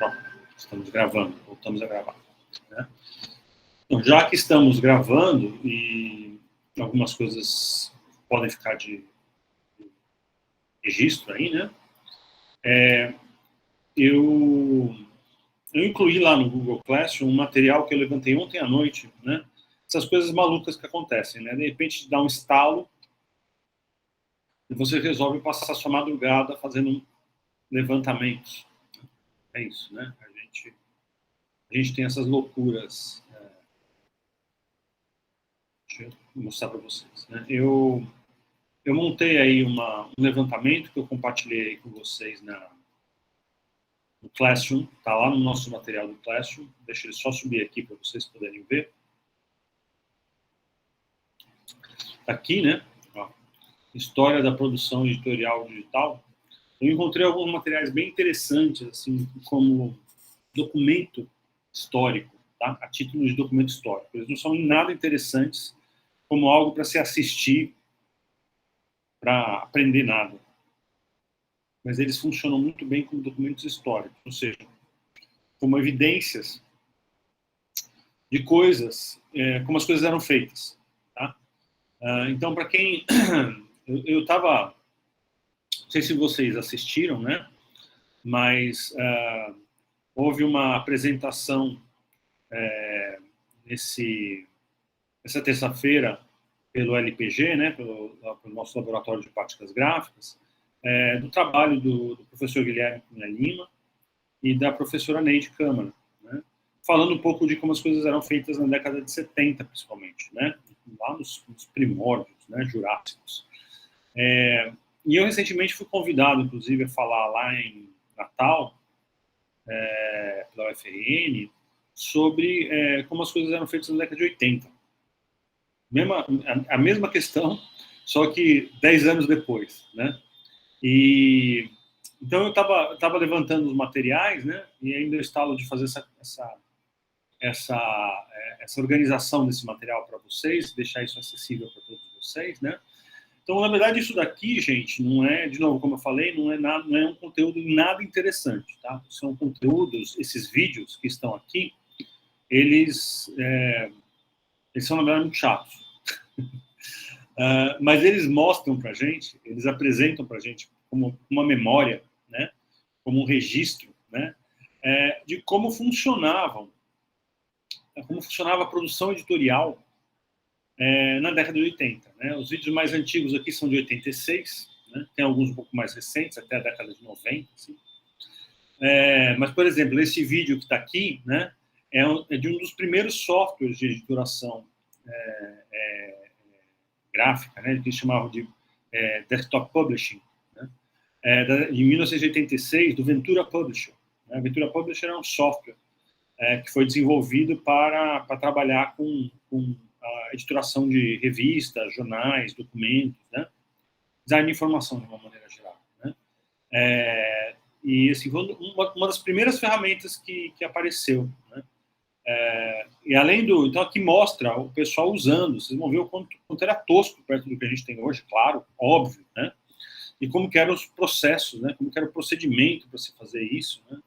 Pronto, estamos gravando, voltamos a gravar. Né? Então, já que estamos gravando e algumas coisas podem ficar de registro aí, né? Eu incluí lá no Google Classroom um material que eu levantei ontem à noite, né? Essas coisas malucas que acontecem, né? De repente dá um estalo e você resolve passar a sua madrugada fazendo levantamentos. É isso, né? A gente tem essas loucuras. Deixa eu mostrar para vocês. Né? Eu montei aí um levantamento que eu compartilhei aí com vocês no Classroom. Está lá no nosso material do Classroom. Deixa ele só subir aqui para vocês poderem ver. Tá aqui, né? Ó, história da produção editorial digital. Eu encontrei alguns materiais bem interessantes, assim, como documento histórico, tá? A título de documento histórico. Eles não são nada interessantes como algo para se assistir, para aprender nada. Mas eles funcionam muito bem como documentos históricos, ou seja, como evidências de coisas, como as coisas eram feitas. Tá? Então, para quem... Eu estava... Não sei se vocês assistiram, né? Mas houve uma apresentação essa terça-feira pelo LPG, né, pelo nosso laboratório de práticas gráficas, do trabalho do professor Guilherme Cunha Lima e da professora Neide Câmara, né, falando um pouco de como as coisas eram feitas na década de 70, principalmente, né, lá nos primórdios, né, jurássicos. E eu recentemente fui convidado, inclusive, a falar lá em Natal, pela UFRN, sobre como as coisas eram feitas na década de 80. A mesma questão, só que 10 anos depois, né? E então eu estava levantando os materiais, né? E ainda eu estava de fazer essa organização desse material para vocês, deixar isso acessível para todos vocês, né? Então, na verdade, isso daqui, gente, não é, de novo, como eu falei, não é um conteúdo nada interessante, tá? São conteúdos, esses vídeos que estão aqui, eles são, na verdade, muito chatos. Mas eles mostram para a gente, eles apresentam para a gente como uma memória, né, como um registro, né, de como funcionava a produção editorial na década de 80. Né? Os vídeos mais antigos aqui são de 86, né, tem alguns um pouco mais recentes, até a década de 90. Assim. Mas, por exemplo, esse vídeo que está aqui, né, é de um dos primeiros softwares de editoração gráfica, né, que eles chamavam de desktop publishing, né, de 1986, do Ventura Publisher. Né? Ventura Publisher é um software que foi desenvolvido para trabalhar com a editoração de revistas, jornais, documentos, né? Design de informação, de uma maneira geral. Né? E assim, foi uma das primeiras ferramentas que apareceu. Né? E além do... Então, aqui mostra o pessoal usando. Vocês vão ver o quanto era tosco perto do que a gente tem hoje, claro, óbvio, né? E como que eram os processos, né? Como que era o procedimento para se fazer isso, né?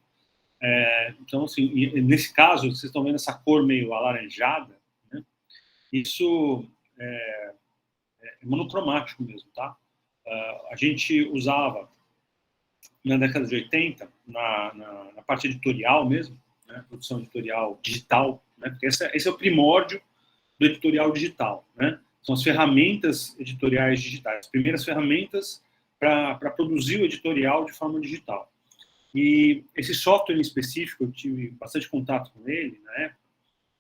Então, assim, nesse caso, vocês estão vendo essa cor meio alaranjada, né? Isso é monocromático mesmo, tá? A gente usava, na década de 80, na parte editorial mesmo, né? Produção editorial digital, né? Porque esse é o primórdio do editorial digital, né? São as ferramentas editoriais digitais, as primeiras ferramentas para produzir o editorial de forma digital. E esse software em específico, eu tive bastante contato com ele, na época,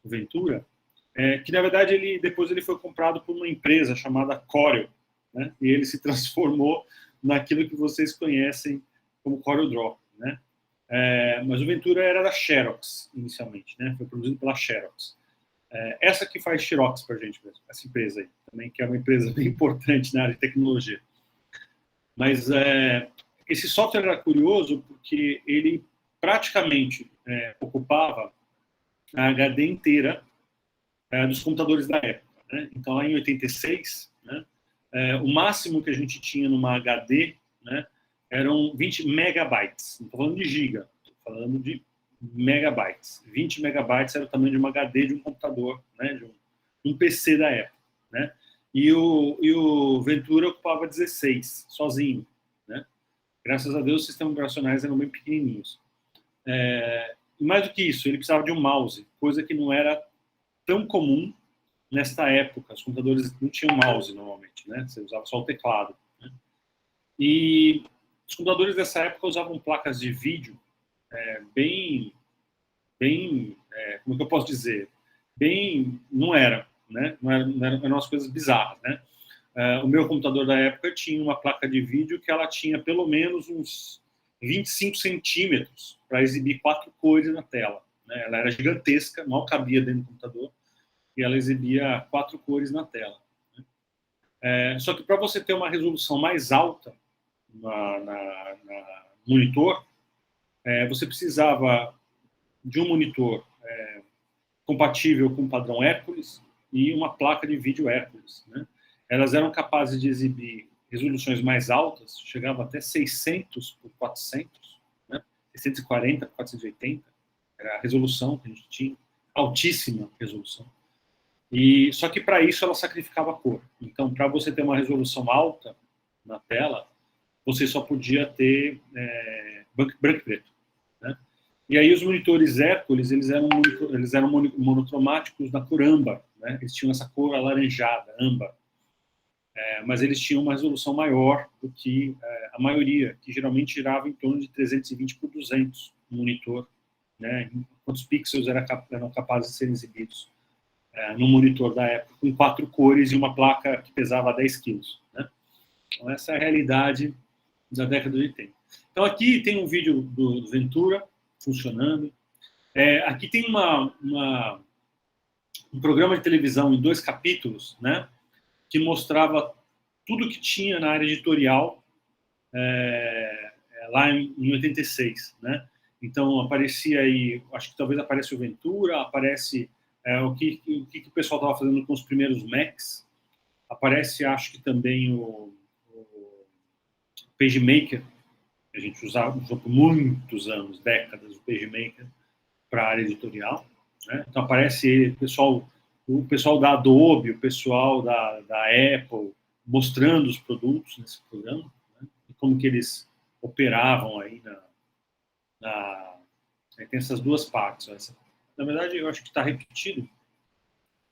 o Ventura, que na verdade depois ele foi comprado por uma empresa chamada Corel, né? E ele se transformou naquilo que vocês conhecem como CorelDRAW, né? Mas o Ventura era da Xerox, inicialmente, né? Foi produzido pela Xerox. Essa que faz Xerox para a gente mesmo, essa empresa aí, também, que é uma empresa bem importante na área de tecnologia. Mas esse software era curioso porque ele praticamente ocupava a HD inteira dos computadores da época. Né? Então, lá em 86, né, o máximo que a gente tinha numa HD, né, eram 20 megabytes. Não estou falando de giga, estou falando de megabytes. 20 megabytes era o tamanho de uma HD de um computador, né, de um PC da época, né? E o Ventura ocupava 16, sozinho, né? Graças a Deus, os sistemas operacionais eram bem pequenininhos. E mais do que isso, ele precisava de um mouse, coisa que não era tão comum nesta época. Os computadores não tinham mouse, normalmente, né? Você usava só o teclado, né? E os computadores dessa época usavam placas de vídeo bem, como é que eu posso dizer? Não era, né? Eram umas coisas bizarras, né? O meu computador da época tinha uma placa de vídeo que ela tinha pelo menos uns 25 centímetros para exibir 4 cores na tela, né? Ela era gigantesca, mal cabia dentro do computador, e ela exibia 4 cores na tela. Só que para você ter uma resolução mais alta na monitor, você precisava de um monitor compatível com o padrão Hércules e uma placa de vídeo Hércules, né? Elas eram capazes de exibir resoluções mais altas, chegava até 600 por 400, né? 640 por 480, era a resolução que a gente tinha, altíssima resolução. Só que para isso ela sacrificava a cor. Então, para você ter uma resolução alta na tela, você só podia ter branco e preto, né? E aí os monitores Hércules, eles eram monocromáticos da cor âmbar, né? Eles tinham essa cor alaranjada, âmbar. Mas eles tinham uma resolução maior do que a maioria, que geralmente girava em torno de 320 por 200 no monitor, né? Quantos pixels eram capazes de serem exibidos no monitor da época, com 4 cores e uma placa que pesava 10 quilos, né? Então, essa é a realidade da década de 80. Então, aqui tem um vídeo do Ventura funcionando. Aqui tem um programa de televisão em 2 capítulos, né, que mostrava tudo que tinha na área editorial lá em 86, né? Então, aparecia aí, acho que talvez apareça o Ventura, aparece o que o pessoal estava fazendo com os primeiros Macs, aparece, acho que também o PageMaker, que a gente usou por muitos anos, décadas, o PageMaker para a área editorial, né? Então aparece o pessoal da Adobe, o pessoal da Apple, mostrando os produtos nesse programa, né? E como que eles operavam aí tem essas 2 partes. Na verdade, eu acho que está repetido.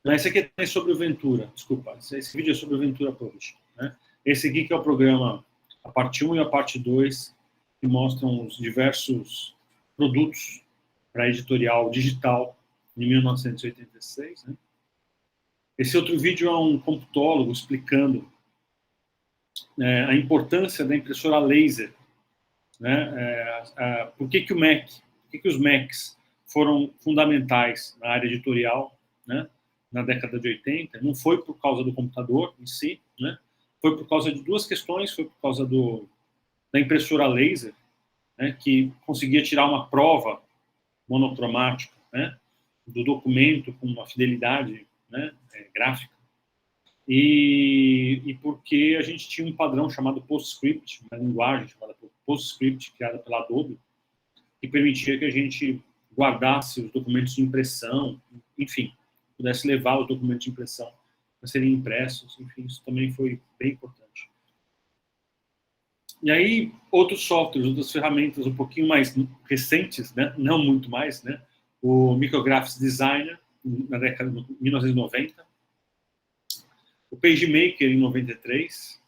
Esse aqui é sobre o Ventura, desculpa. Esse vídeo é sobre o Ventura Publishing, né? Esse aqui que é o programa, a parte 1 e a parte 2, que mostram os diversos produtos para editorial digital em 1986, né? Esse outro vídeo é um computólogo explicando a importância da impressora laser, né? Por que os Macs foram fundamentais na área editorial, né, na década de 80. Não foi por causa do computador em si, né? Foi por causa de 2 questões. Foi por causa da impressora laser, né, que conseguia tirar uma prova monocromática, né, do documento com uma fidelidade, né, gráfica. E porque a gente tinha um padrão chamado PostScript, uma linguagem chamada PostScript, criada pela Adobe, que permitia que a gente guardasse os documentos de impressão, enfim, pudesse levar os documentos de impressão para serem impressos, enfim, isso também foi bem importante. E aí, outros softwares, outras ferramentas um pouquinho mais recentes, né? Não muito mais, né? O Micrographics Designer, na década de 1990, o PageMaker em 93,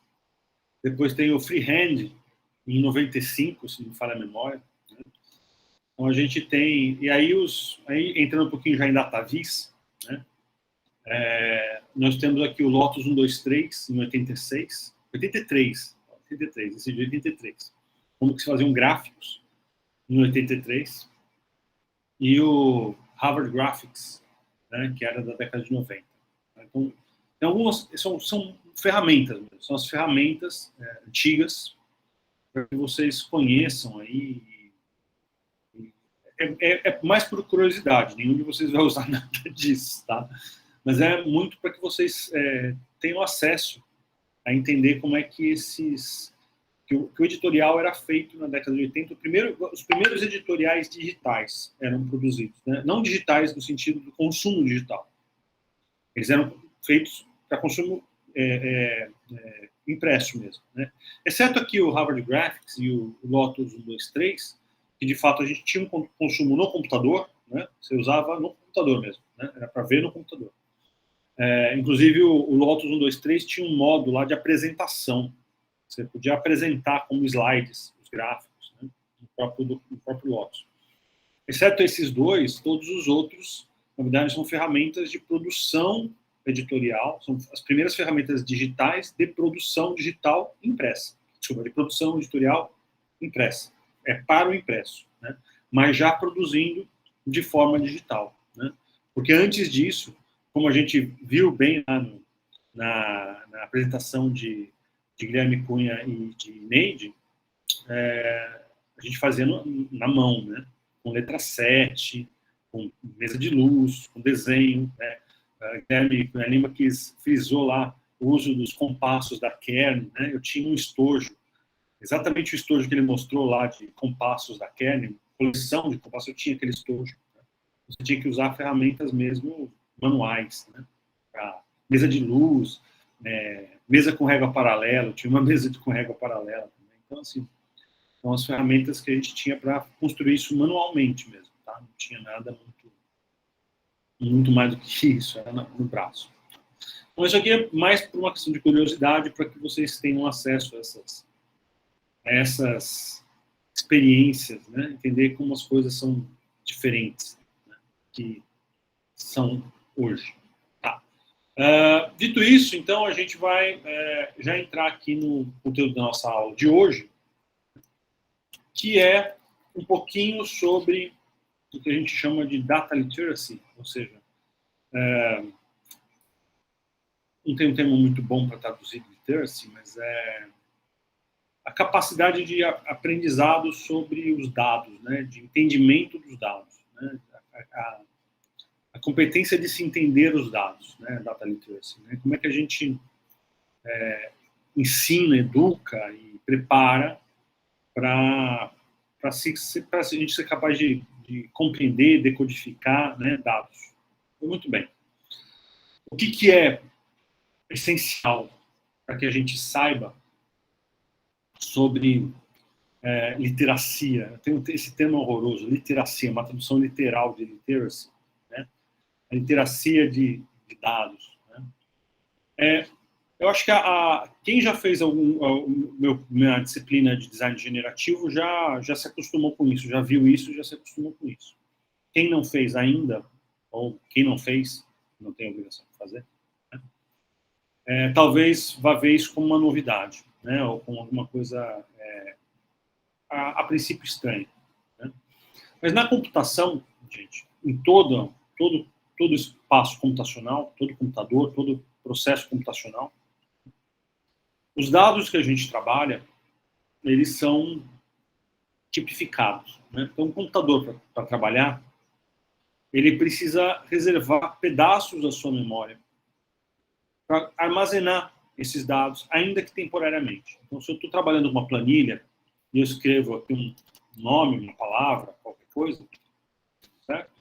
depois tem o Freehand em 95, se não me falha a memória, né? Então a gente tem, e aí entrando um pouquinho já em DataVis, né? Nós temos aqui o Lotus 123 em 83, esse de 83, como que se faziam gráficos em 83, e o Harvard Graphics, né, que era da década de 90. Então, tem algumas, são ferramentas, são as ferramentas antigas, para que vocês conheçam aí. É mais por curiosidade, nenhum de vocês vai usar nada disso, tá? Mas é muito para que vocês tenham acesso a entender como é que esses que o editorial era feito na década de 80. Os primeiros editoriais digitais eram produzidos, né? Não digitais no sentido do consumo digital. Eles eram feitos para consumo impresso mesmo, né? Exceto aqui o Harvard Graphics e o Lotus 123, que de fato a gente tinha um consumo no computador, né? Você usava no computador mesmo, né? Era para ver no computador. Inclusive o Lotus 123 tinha um modo lá de apresentação. Você podia apresentar como slides os gráficos, né? no próprio Lotus. Exceto esses dois, todos os outros, na verdade, são ferramentas de produção editorial, são as primeiras ferramentas digitais de produção digital impressa. Desculpa, de produção editorial impressa. É para o impresso, né? Mas já produzindo de forma digital, né? Porque antes disso, como a gente viu bem lá na apresentação de Guilherme Cunha e de Neide, a gente fazia na mão, né? Com letra 7, com mesa de luz, com desenho, né? Guilherme Lima frisou lá o uso dos compassos da Kern, né? Eu tinha um estojo, exatamente o estojo que ele mostrou lá de compassos da Kern, coleção de compassos, eu tinha aquele estojo. Né? Você tinha que usar ferramentas mesmo manuais, né? Pra mesa de luz, mesa com régua paralela, tinha uma mesa com régua paralela também. Então, assim, são as ferramentas que a gente tinha para construir isso manualmente mesmo, tá? Não tinha nada muito mais do que isso, era no braço. Então, isso aqui é mais por uma questão de curiosidade, para que vocês tenham acesso a essas experiências, né? Entender como as coisas são diferentes, né? Que são hoje. Tá. Dito isso, então, a gente vai já entrar aqui no conteúdo da nossa aula de hoje, que é um pouquinho sobre o que a gente chama de data literacy, ou seja, não tem um termo muito bom para traduzir literacy, mas é a capacidade de aprendizado sobre os dados, né, de entendimento dos dados, né, a competência de se entender os dados, né, data literacy, né, como é que a gente ensina, educa e prepara para a gente ser capaz de compreender, decodificar, né, dados. Muito bem. O que é essencial para que a gente saiba sobre literacia? Eu tenho esse termo horroroso, literacia, uma tradução literal de literacy, né? A literacia de dados. Né? Eu acho que quem já fez minha disciplina de design generativo já se acostumou com isso, já viu isso, já se acostumou com isso. Quem não fez ainda, ou quem não fez, não tem obrigação de fazer, né? Talvez vá ver isso como uma novidade, né? Ou como alguma coisa a princípio estranha. Né? Mas na computação, gente, em todo espaço computacional, todo computador, todo processo computacional, os dados que a gente trabalha, eles são tipificados. Né? Então, um computador, para trabalhar, ele precisa reservar pedaços da sua memória para armazenar esses dados, ainda que temporariamente. Então, se eu estou trabalhando com uma planilha e eu escrevo aqui um nome, uma palavra, qualquer coisa, certo?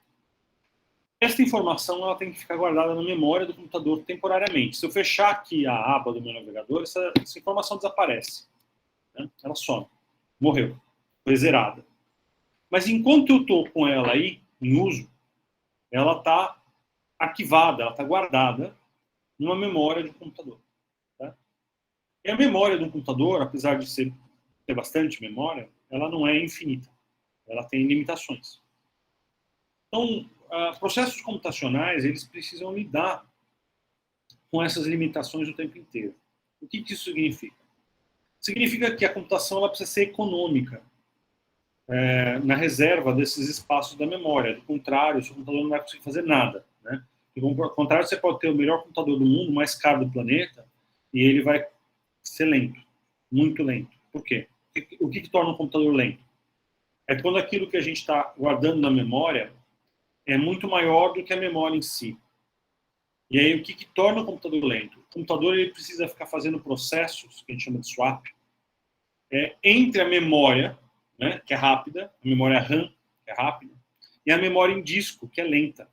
Essa informação ela tem que ficar guardada na memória do computador temporariamente. Se eu fechar aqui a aba do meu navegador, essa informação desaparece. Né? Ela some. Morreu. Foi zerada. Mas enquanto eu estou com ela aí, em uso, ela está arquivada, ela está guardada numa memória de um computador. Tá? E a memória de um computador, apesar de ter bastante memória, ela não é infinita. Ela tem limitações. Então, processos computacionais, eles precisam lidar com essas limitações o tempo inteiro. O que isso significa? Significa que a computação ela precisa ser econômica na reserva desses espaços da memória. Do contrário, o seu computador não vai conseguir fazer nada. Né? Ao contrário, você pode ter o melhor computador do mundo, o mais caro do planeta, e ele vai ser lento, muito lento. Por quê? O que torna um computador lento? É quando aquilo que a gente está guardando na memória é muito maior do que a memória em si. E aí, o que torna o computador lento? O computador ele precisa ficar fazendo processos, que a gente chama de swap, entre a memória, né, que é rápida, a memória RAM, que é rápida, e a memória em disco, que é lenta.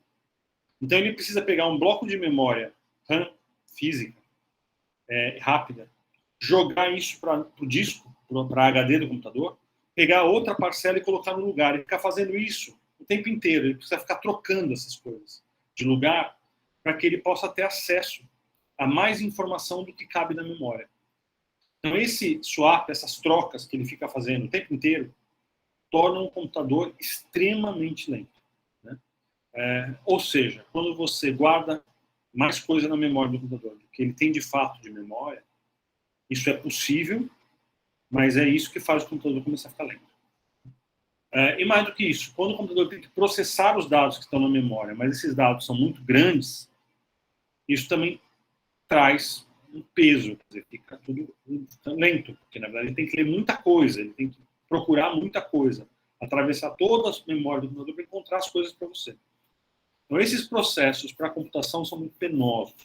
Então ele precisa pegar um bloco de memória RAM física, rápida, jogar isso para o disco, para HD do computador, pegar outra parcela e colocar no lugar, e ficar fazendo isso o tempo inteiro. Ele precisa ficar trocando essas coisas de lugar para que ele possa ter acesso a mais informação do que cabe na memória. Então esse swap, essas trocas que ele fica fazendo o tempo inteiro, tornam o computador extremamente lento, né? Ou seja, quando você guarda mais coisa na memória do computador do que ele tem de fato de memória, isso é possível, mas é isso que faz o computador começar a ficar lento. E mais do que isso, quando o computador tem que processar os dados que estão na memória, mas esses dados são muito grandes, isso também traz um peso, quer dizer, fica tudo lento, porque na verdade ele tem que ler muita coisa, ele tem que procurar muita coisa, atravessar todas as memórias do computador para encontrar as coisas para você. Então esses processos para a computação são muito penosos.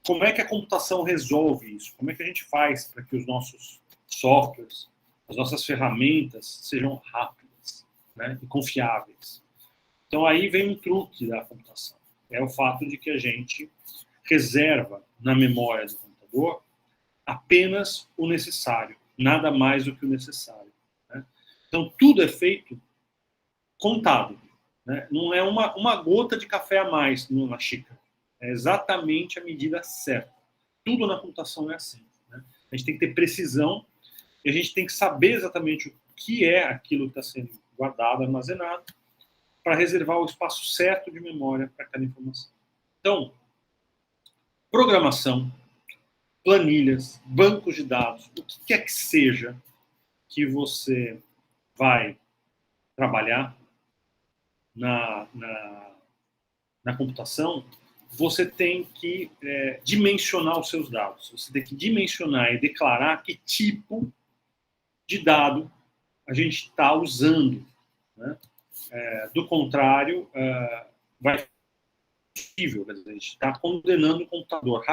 Como é que a computação resolve isso? Como é que a gente faz para que os nossos softwares, as nossas ferramentas sejam rápidas, né, e confiáveis? Então aí vem um truque da computação. É o fato de que a gente reserva na memória do computador apenas o necessário, nada mais do que o necessário, né? Então tudo é feito contado, né? Não é uma gota de café a mais na xícara. É exatamente a medida certa. Tudo na computação é assim, né? A gente tem que ter precisão e a gente tem que saber exatamente o que é aquilo que está sendo guardado, armazenado, para reservar o espaço certo de memória para aquela informação. Então, programação, planilhas, bancos de dados, o que quer que seja que você vai trabalhar na computação, você tem que dimensionar os seus dados. Você tem que dimensionar e declarar que tipo de dado a gente está usando, né? Do contrário, vai ser possível. Quer dizer, a gente está condenando o computador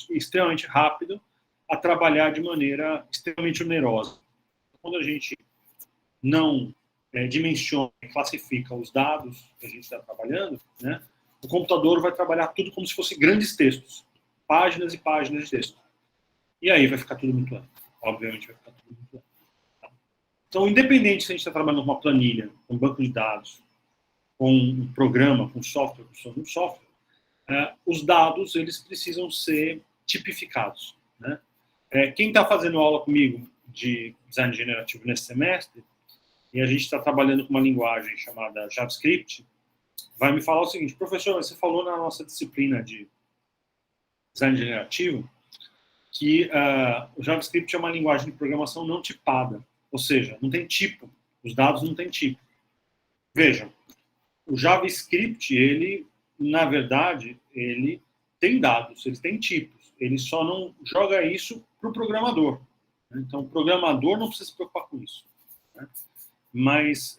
extremamente rápido a trabalhar de maneira extremamente onerosa. Quando a gente não dimensiona e classifica os dados que a gente está trabalhando, né, o computador vai trabalhar tudo como se fossem grandes textos, páginas e páginas de texto. E aí vai ficar tudo muito lento. Obviamente vai ficar tudo muito lento. Então, independente se a gente está trabalhando com uma planilha, com um banco de dados, com um programa, com software, os dados eles precisam ser tipificados, né? Quem está fazendo aula comigo de design generativo nesse semestre, e a gente está trabalhando com uma linguagem chamada JavaScript, vai me falar o seguinte: professor, você falou na nossa disciplina de design generativo que o JavaScript é uma linguagem de programação não tipada, ou seja, não tem tipo, os dados não têm tipo. Vejam, o JavaScript, ele, na verdade, ele tem dados, ele tem tipos, ele só não joga isso para o programador. Então, o programador não precisa se preocupar com isso, né? Mas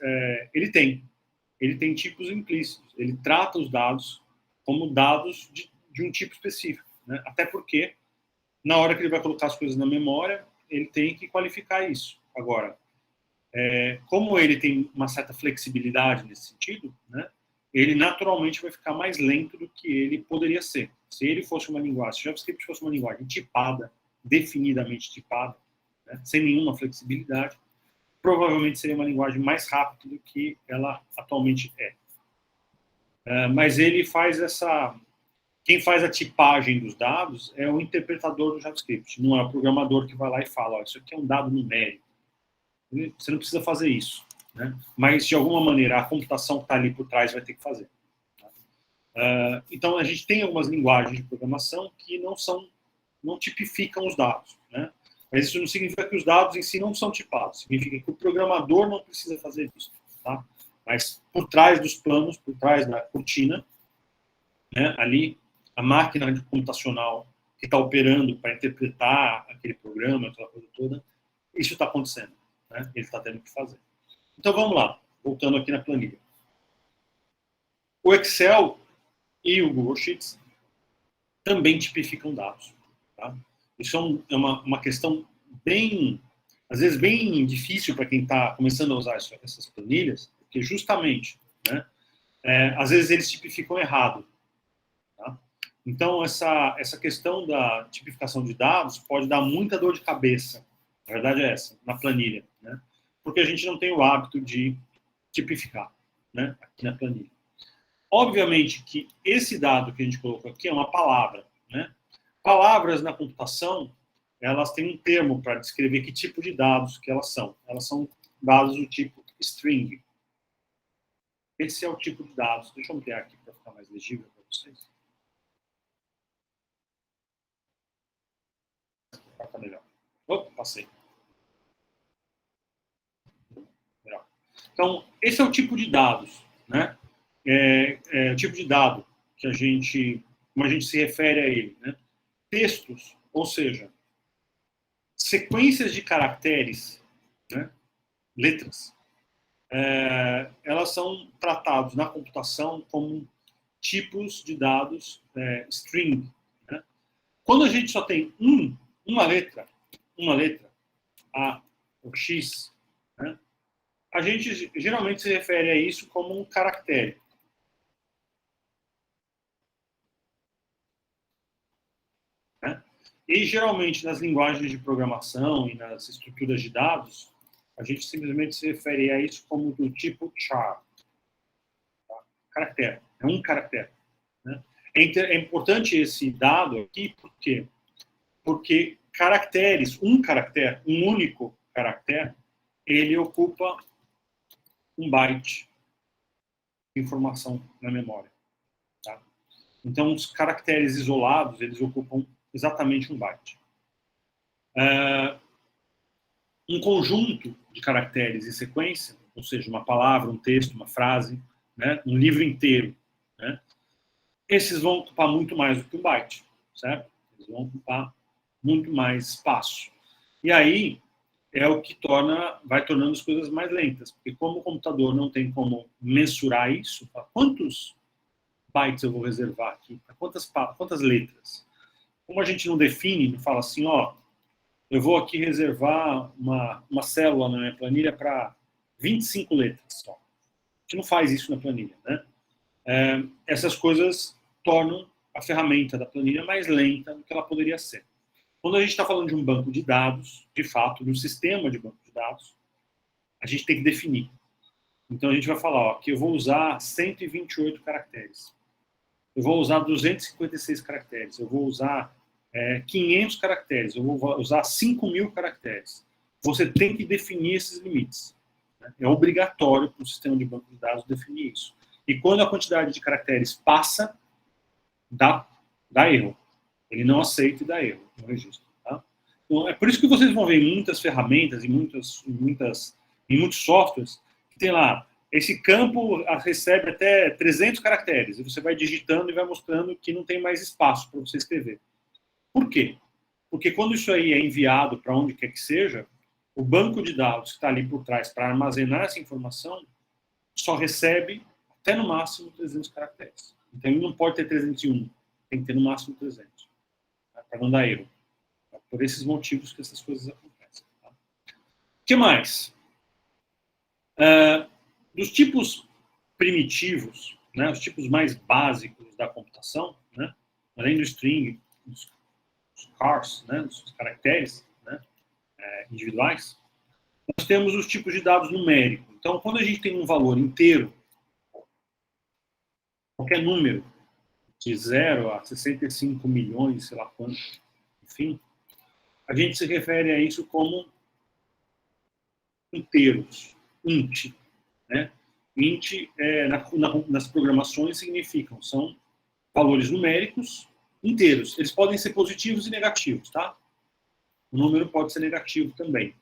ele tem tipos implícitos, ele trata os dados como dados de um tipo específico, né? Até porque, na hora que ele vai colocar as coisas na memória, ele tem que qualificar isso. Agora, como ele tem uma certa flexibilidade nesse sentido, né, ele naturalmente vai ficar mais lento do que ele poderia ser. Se ele fosse uma linguagem, se o JavaScript fosse uma linguagem tipada, definidamente tipada, né, sem nenhuma flexibilidade, provavelmente seria uma linguagem mais rápida do que ela atualmente é. Mas ele faz quem faz a tipagem dos dados é o interpretador do JavaScript, não é o programador que vai lá e fala, isso aqui é um dado numérico. Você não precisa fazer isso, né? Mas, de alguma maneira, a computação que está ali por trás vai ter que fazer. Então, a gente tem algumas linguagens de programação que não tipificam os dados, né? Mas isso não significa que os dados em si não são tipados. Significa que o programador não precisa fazer isso, tá? Mas, por trás dos planos, por trás da cortina, né, ali, a máquina computacional que está operando para interpretar aquele programa, aquela coisa toda, isso está acontecendo, né? Ele está tendo que fazer. Então, vamos lá, voltando aqui na planilha. O Excel e o Google Sheets também tipificam dados, tá? Isso é uma questão bem às vezes bem difícil para quem está começando a usar essas planilhas, porque justamente, né, às vezes eles tipificam errado. Tá? Então, essa questão da tipificação de dados pode dar muita dor de cabeça, a verdade é essa, na planilha, né? Porque a gente não tem o hábito de tipificar, né, aqui na planilha. Obviamente que esse dado que a gente colocou aqui é uma palavra, né? Palavras na computação, elas têm um termo para descrever que tipo de dados que elas são. Elas são dados do tipo string. Esse é o tipo de dados. Deixa eu ampliar aqui para ficar mais legível para vocês. Fica melhor. Opa, passei. Melhor. Então, esse é o tipo de dados, né? É o tipo de dado que como a gente se refere a ele, né? Textos, ou seja, sequências de caracteres, né? Letras, elas são tratadas na computação como tipos de dados string. Né? Quando a gente só tem uma letra, A ou X, né? A gente geralmente se refere a isso como um caractere. Né? E geralmente nas linguagens de programação e nas estruturas de dados, a gente simplesmente se refere a isso como do tipo char. Tá? Caractere. É um caractere. Né? É importante esse dado aqui, por quê? Porque caracteres, um único caractere, ele ocupa um byte de informação na memória. Tá? Então, os caracteres isolados, eles ocupam exatamente um byte. Um conjunto de caracteres em sequência, ou seja, uma palavra, um texto, uma frase, né, um livro inteiro, né, esses vão ocupar muito mais do que um byte, certo? Eles vão ocupar muito mais espaço. E aí é o que vai tornando as coisas mais lentas, porque como o computador não tem como mensurar isso, quantos bytes eu vou reservar aqui, quantas letras? Como a gente não define, não fala assim, ó, eu vou aqui reservar uma célula na minha planilha para 25 letras só. A gente não faz isso na planilha, né? Essas coisas tornam a ferramenta da planilha mais lenta do que ela poderia ser. Quando a gente está falando de um banco de dados, de fato, de um sistema de banco de dados, a gente tem que definir. Então a gente vai falar, ó, que eu vou usar 128 caracteres. Eu vou usar 256 caracteres. Eu vou usar 500 caracteres. Eu vou usar 5.000 caracteres. Você tem que definir esses limites. Né? É obrigatório para o sistema de banco de dados definir isso. E quando a quantidade de caracteres passa, dá erro. Ele não aceita e dá erro no registro. Tá? Então, é por isso que vocês vão ver em muitas ferramentas, em muitos softwares, que tem lá, esse campo recebe até 300 caracteres, e você vai digitando e vai mostrando que não tem mais espaço para você escrever. Por quê? Porque quando isso aí é enviado para onde quer que seja, o banco de dados que está ali por trás para armazenar essa informação só recebe até no máximo 300 caracteres. Então ele não pode ter 301, tem que ter no máximo 300, tá? Para não dar erro. É por esses motivos que essas coisas acontecem. Tá? O que mais? Dos tipos primitivos, né, os tipos mais básicos da computação, né, além do string, dos chars, né, dos caracteres, né, individuais, nós temos os tipos de dados numéricos. Então, quando a gente tem um valor inteiro, qualquer número, de 0 a 65 milhões, sei lá quanto, enfim, a gente se refere a isso como inteiros, int, né? Int, nas programações, são valores numéricos inteiros. Eles podem ser positivos e negativos, tá? O número pode ser negativo também.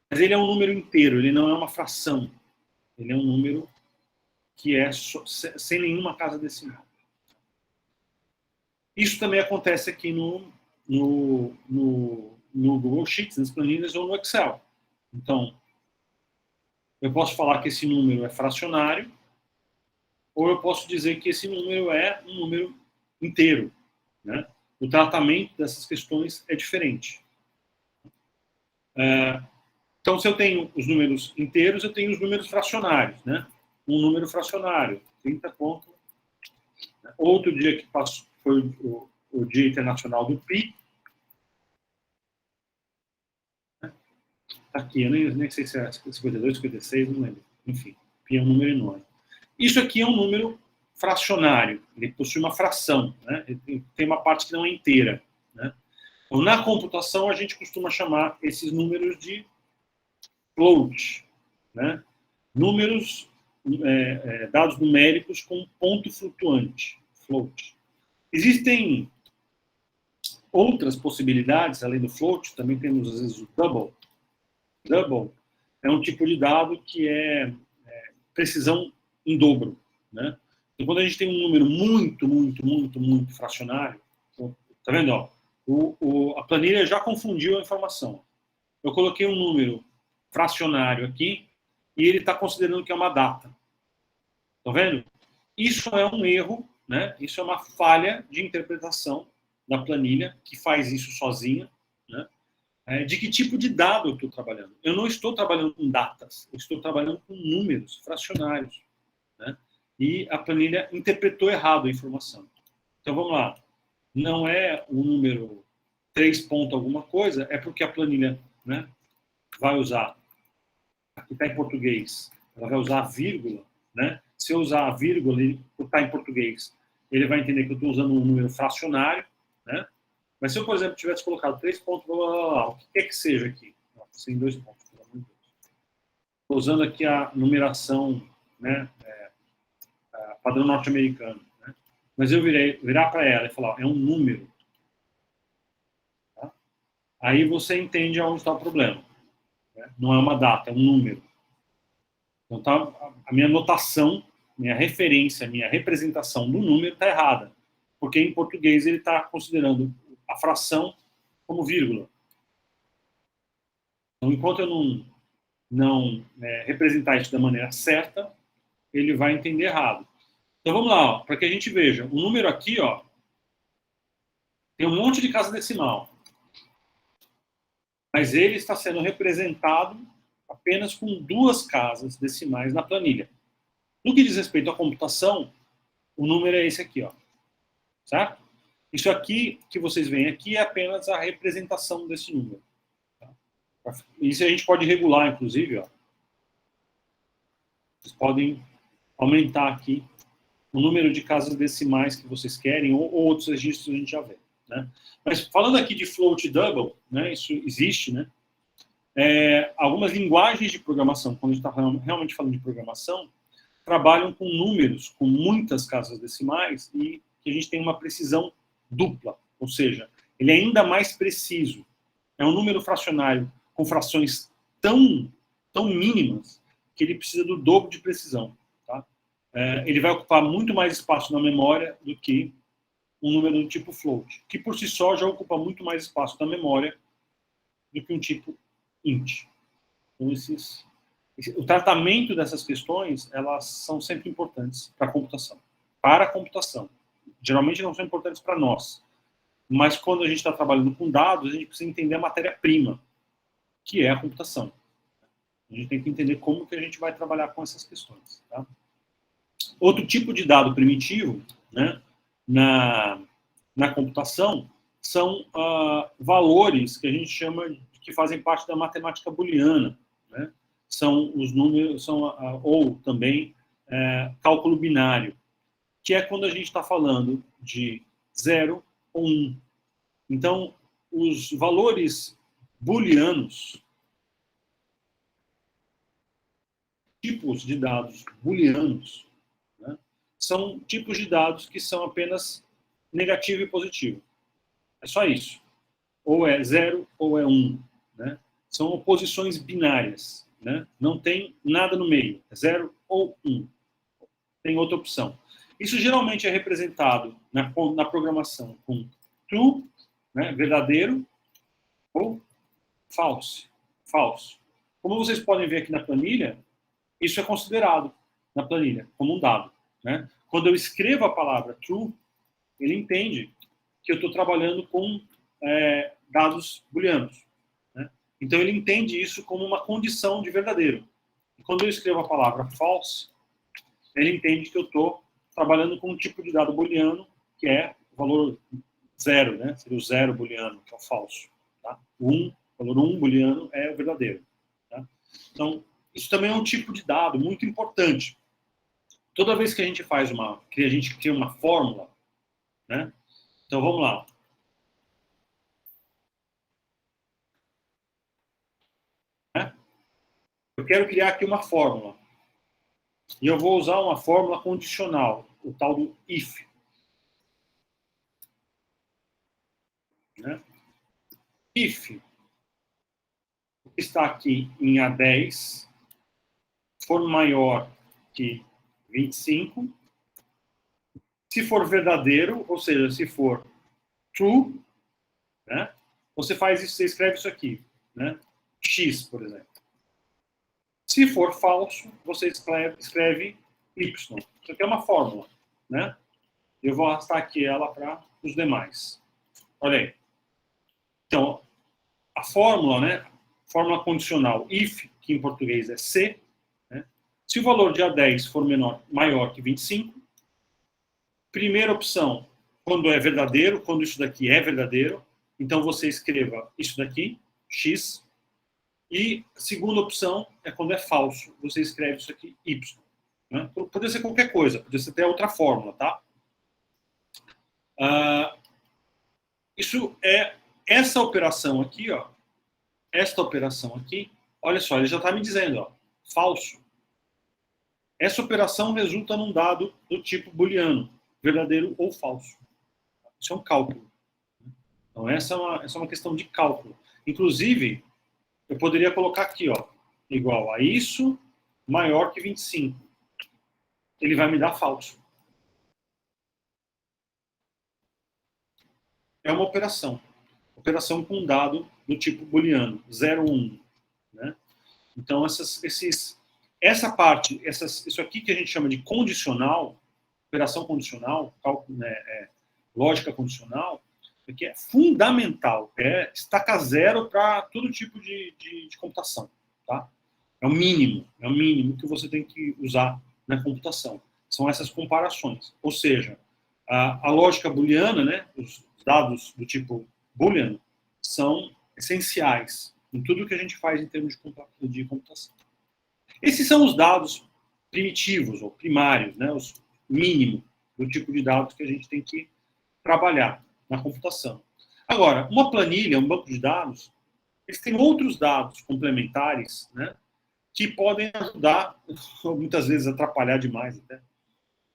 Mas ele é um número inteiro, ele não é uma fração. Ele é um número que é sem nenhuma casa decimal. Isso também acontece aqui no Google Sheets, nas planilhas ou no Excel. Então, eu posso falar que esse número é fracionário, ou eu posso dizer que esse número é um número inteiro. Né? O tratamento dessas questões é diferente. Então, se eu tenho os números inteiros, eu tenho os números fracionários, né? Um número fracionário, 30 pontos. Outro dia que passou foi o Dia Internacional do Pi. Tá aqui, eu nem sei se é 52, 56, não lembro. Enfim, Pi é um número enorme. Isso aqui é um número fracionário, ele possui uma fração, né? Ele tem uma parte que não é inteira, né? Então, na computação, a gente costuma chamar esses números de float, né? Números, dados numéricos com ponto flutuante, float. Existem outras possibilidades, além do float, também temos, às vezes, o double. Double é um tipo de dado que é precisão em dobro, né? Então, quando a gente tem um número muito fracionário, tá vendo? Ó, a planilha já confundiu a informação. Eu coloquei um número fracionário aqui e ele está considerando que é uma data. Tá vendo? Isso é um erro, né? Isso é uma falha de interpretação da planilha, que faz isso sozinha, né? De que tipo de dado eu estou trabalhando? Eu não estou trabalhando com datas, eu estou trabalhando com números fracionários, né? E a planilha interpretou errado a informação. Então, vamos lá. Não é o número 3 ponto alguma coisa, é porque a planilha, né, vai usar, aqui está em português, ela vai usar a vírgula, né? Se eu usar a vírgula, por estar em português, ele vai entender que eu estou usando um número fracionário, né? Mas se eu, por exemplo, tivesse colocado 3 pontos, blá, blá, blá, o que quer que seja aqui, sem 2 pontos, pelo amor de Deus. Estou usando aqui a numeração, né, padrão norte-americano, né? Mas eu virar para ela e falar, ó, é um número. Tá? Aí você entende aonde está o problema. Né? Não é uma data, é um número. Então, tá, a minha notação, minha referência, minha representação do número está errada. Porque em português ele está considerando a fração como vírgula. Então, enquanto eu não representar isso da maneira certa, ele vai entender errado. Então, vamos lá, para que a gente veja. O número aqui, ó, tem um monte de casa decimal. Mas ele está sendo representado apenas com 2 casas decimais na planilha. No que diz respeito à computação, o número é esse aqui, ó. Certo? Isso aqui que vocês veem aqui é apenas a representação desse número. Tá? Isso a gente pode regular, inclusive, ó. Vocês podem aumentar aqui o número de casas decimais que vocês querem, ou outros registros a gente já vê. Né? Mas falando aqui de float double, né, isso existe, né? Algumas linguagens de programação, quando a gente está realmente falando de programação, trabalham com números, com muitas casas decimais, e que a gente tem uma precisão dupla, ou seja, ele é ainda mais preciso. É um número fracionário com frações tão mínimas que ele precisa do dobro de precisão. Tá? Ele vai ocupar muito mais espaço na memória do que um número do tipo float, que por si só já ocupa muito mais espaço na memória do que um tipo int. Então, o tratamento dessas questões, elas são sempre importantes para a computação. Para a computação. Geralmente não são importantes para nós. Mas quando a gente está trabalhando com dados, a gente precisa entender a matéria-prima, que é a computação. A gente tem que entender como que a gente vai trabalhar com essas questões. Tá? Outro tipo de dado primitivo, né, na computação são valores que a gente chama que fazem parte da matemática booleana, né? São os números, ou também cálculo binário, que é quando a gente está falando de 0 ou 1. Então, os valores booleanos, tipos de dados booleanos, né, são tipos de dados que são apenas negativo e positivo. É só isso. Ou é 0 ou é 1. Né? São oposições binárias. Né? Não tem nada no meio. É 0 ou 1. Tem outra opção. Isso geralmente é representado na programação com true, né, verdadeiro, ou false, falso. Como vocês podem ver aqui na planilha, isso é considerado na planilha como um dado. Né? Quando eu escrevo a palavra true, ele entende que eu estou trabalhando com dados booleanos. Né? Então, ele entende isso como uma condição de verdadeiro. E quando eu escrevo a palavra false, ele entende que eu estou trabalhando com um tipo de dado booleano, que é o valor zero, né? Seria o zero booleano, que é o falso. Tá? O valor 1 booleano é o verdadeiro. Tá? Então, isso também é um tipo de dado muito importante. Toda vez que a gente cria uma fórmula, né? Então, vamos lá. Eu quero criar aqui uma fórmula. E eu vou usar uma fórmula condicional, o tal do if. Né? If está aqui em A10 for maior que 25, se for verdadeiro, ou seja, se for true, né, você escreve isso aqui, né, x, por exemplo. Se for falso, você escreve y. Isso aqui é uma fórmula, né? Eu vou arrastar aqui ela para os demais. Olha aí. Então, a fórmula, né? Fórmula condicional if, que em português é se, né? Se o valor de A10 for maior que 25, primeira opção, quando é verdadeiro, quando isso daqui é verdadeiro, então você escreva isso daqui, x, e a segunda opção é quando é falso, você escreve isso aqui, y. Né? Podia ser qualquer coisa, podia ser até outra fórmula, tá? Isso é essa operação aqui, ó. Esta operação aqui, olha só, ele já está me dizendo, ó, falso. Essa operação resulta num dado do tipo booleano, verdadeiro ou falso. Isso é um cálculo. Então, essa é uma questão de cálculo. Inclusive, eu poderia colocar aqui, ó, igual a isso, maior que 25. Ele vai me dar falso. É uma operação. Operação com um dado do tipo booleano, 0, 1. Né? Então, essa parte, isso aqui que a gente chama de condicional, operação condicional, cálculo, né, lógica condicional, que é fundamental, estaca zero para todo tipo de computação. Tá? É o mínimo que você tem que usar na computação. São essas comparações. Ou seja, a lógica booleana, né, os dados do tipo booleano, são essenciais em tudo que a gente faz em termos de computação. Esses são os dados primitivos ou primários, né, os mínimos do tipo de dados que a gente tem que trabalhar na computação. Agora, uma planilha, um banco de dados, eles têm outros dados complementares, né, que podem ajudar, muitas vezes atrapalhar demais até,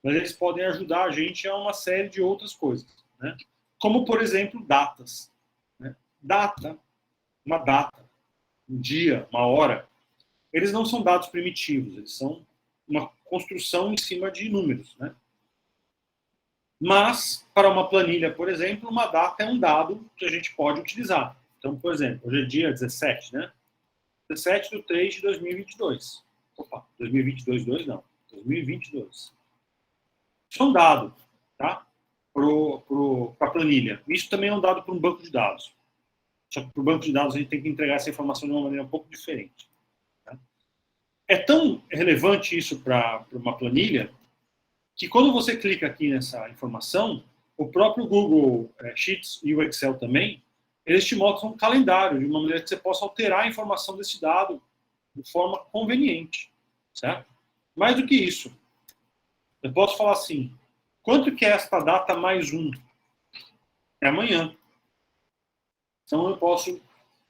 mas eles podem ajudar a gente a uma série de outras coisas, né? Como, por exemplo, datas. Né? Uma data, um dia, uma hora, eles não são dados primitivos, eles são uma construção em cima de números, né? Mas, para uma planilha, por exemplo, uma data é um dado que a gente pode utilizar. Então, por exemplo, hoje é dia 17, né? 17/3 de 2022. Opa, 2022 não. 2022. Isso é um dado, tá? Para a planilha. Isso também é um dado para um banco de dados. Só que para o banco de dados a gente tem que entregar essa informação de uma maneira um pouco diferente. Tá? É tão relevante isso para uma planilha que quando você clica aqui nessa informação, o próprio Google Sheets e o Excel também, eles te mostram um calendário, de uma maneira que você possa alterar a informação desse dado de forma conveniente, certo? Mais do que isso, eu posso falar assim, quanto que é esta data mais 1? É amanhã. Então eu posso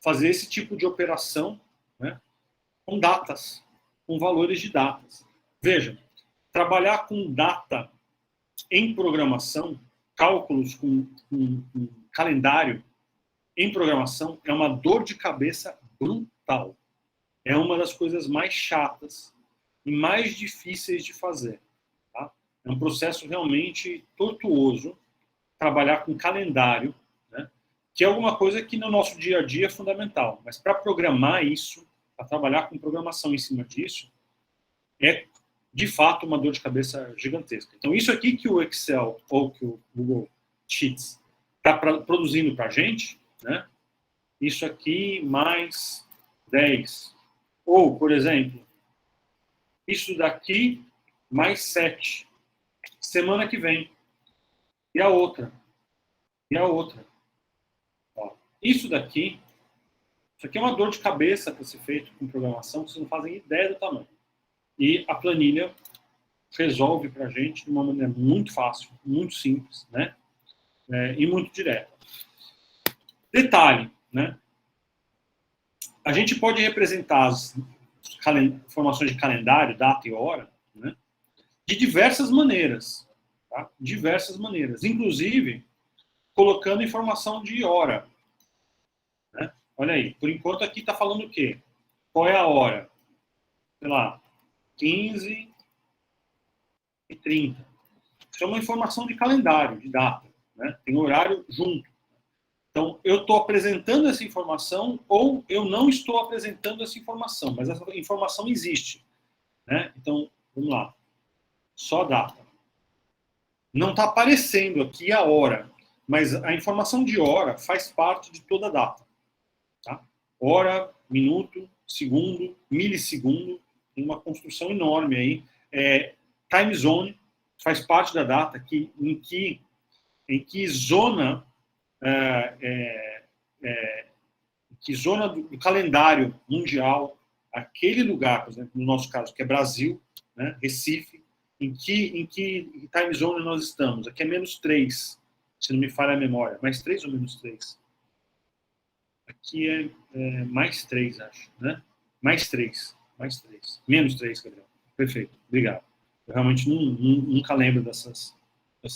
fazer esse tipo de operação, né, com datas, com valores de datas. Veja, trabalhar com data em programação, cálculos com calendário em programação é uma dor de cabeça brutal. É uma das coisas mais chatas e mais difíceis de fazer. Tá? É um processo realmente tortuoso trabalhar com calendário, né? Que é alguma coisa que no nosso dia a dia é fundamental. Mas para programar isso, para trabalhar com programação em cima disso, é de fato uma dor de cabeça gigantesca. Então, isso aqui que o Excel ou que o Google Sheets está produzindo para a gente, né? Isso aqui mais 10. Ou, por exemplo, isso daqui mais 7. Semana que vem. E a outra. E a outra. Ó, isso daqui, isso aqui é uma dor de cabeça para ser feito com programação, que vocês não fazem ideia do tamanho. E a planilha resolve para a gente de uma maneira muito fácil, muito simples, né? E muito direta. Detalhe, né? A gente pode representar as informações de calendário, data e hora, né? De diversas maneiras, tá? Diversas maneiras, inclusive colocando informação de hora, né? Olha aí, por enquanto aqui está falando o quê? Qual é a hora? Sei lá, 15h30. Isso é uma informação de calendário, de data, né? Tem horário junto. Então, eu estou apresentando essa informação ou eu não estou apresentando essa informação, mas essa informação existe, né? Então, vamos lá. Só data. Não está aparecendo aqui a hora, mas a informação de hora faz parte de toda a data. Tá? Hora, minuto, segundo, milissegundo, tem uma construção enorme aí. Time zone faz parte da data, em que zona que zona do calendário mundial, aquele lugar, por exemplo, no nosso caso, que é Brasil, né, Recife, em que time zone nós estamos? Aqui é -3, se não me falha a memória. +3 ou -3? Aqui é +3, acho, né? +3. -3, Gabriel. Perfeito, obrigado. Eu realmente nunca lembro dessas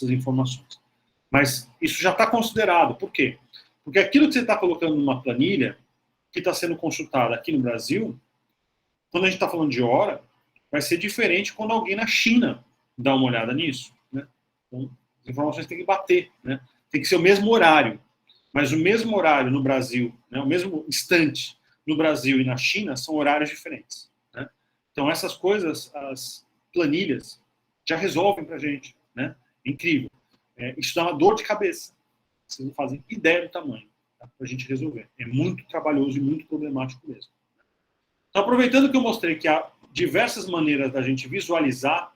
informações. Mas isso já está considerado. Por quê? Porque aquilo que você está colocando numa planilha, que está sendo consultada aqui no Brasil, quando a gente está falando de hora, vai ser diferente quando alguém na China dá uma olhada nisso. Né? Então, as informações têm que bater. Né? Tem que ser o mesmo horário. Mas o mesmo horário no Brasil, né, o mesmo instante no Brasil e na China, são horários diferentes. Né? Então, essas coisas, as planilhas, já resolvem para a gente. Né? Incrível. Isso dá uma dor de cabeça. Vocês não fazem ideia do tamanho, tá? Para a gente resolver. É muito trabalhoso e muito problemático mesmo. Então, aproveitando que eu mostrei que há diversas maneiras da gente visualizar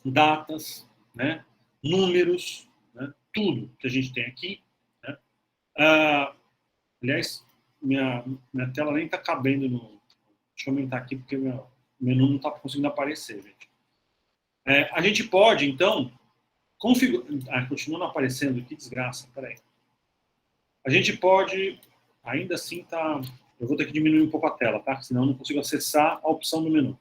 datas, né, números, né, tudo que a gente tem aqui. Né? Aliás, minha tela nem está cabendo no... Deixa eu aumentar aqui, porque o meu menu não está conseguindo aparecer, gente. A gente pode, então, configurar... continua não aparecendo, que desgraça, peraí. A gente pode, ainda assim tá... Eu vou ter que diminuir um pouco a tela, tá? Senão eu não consigo acessar a opção do menu.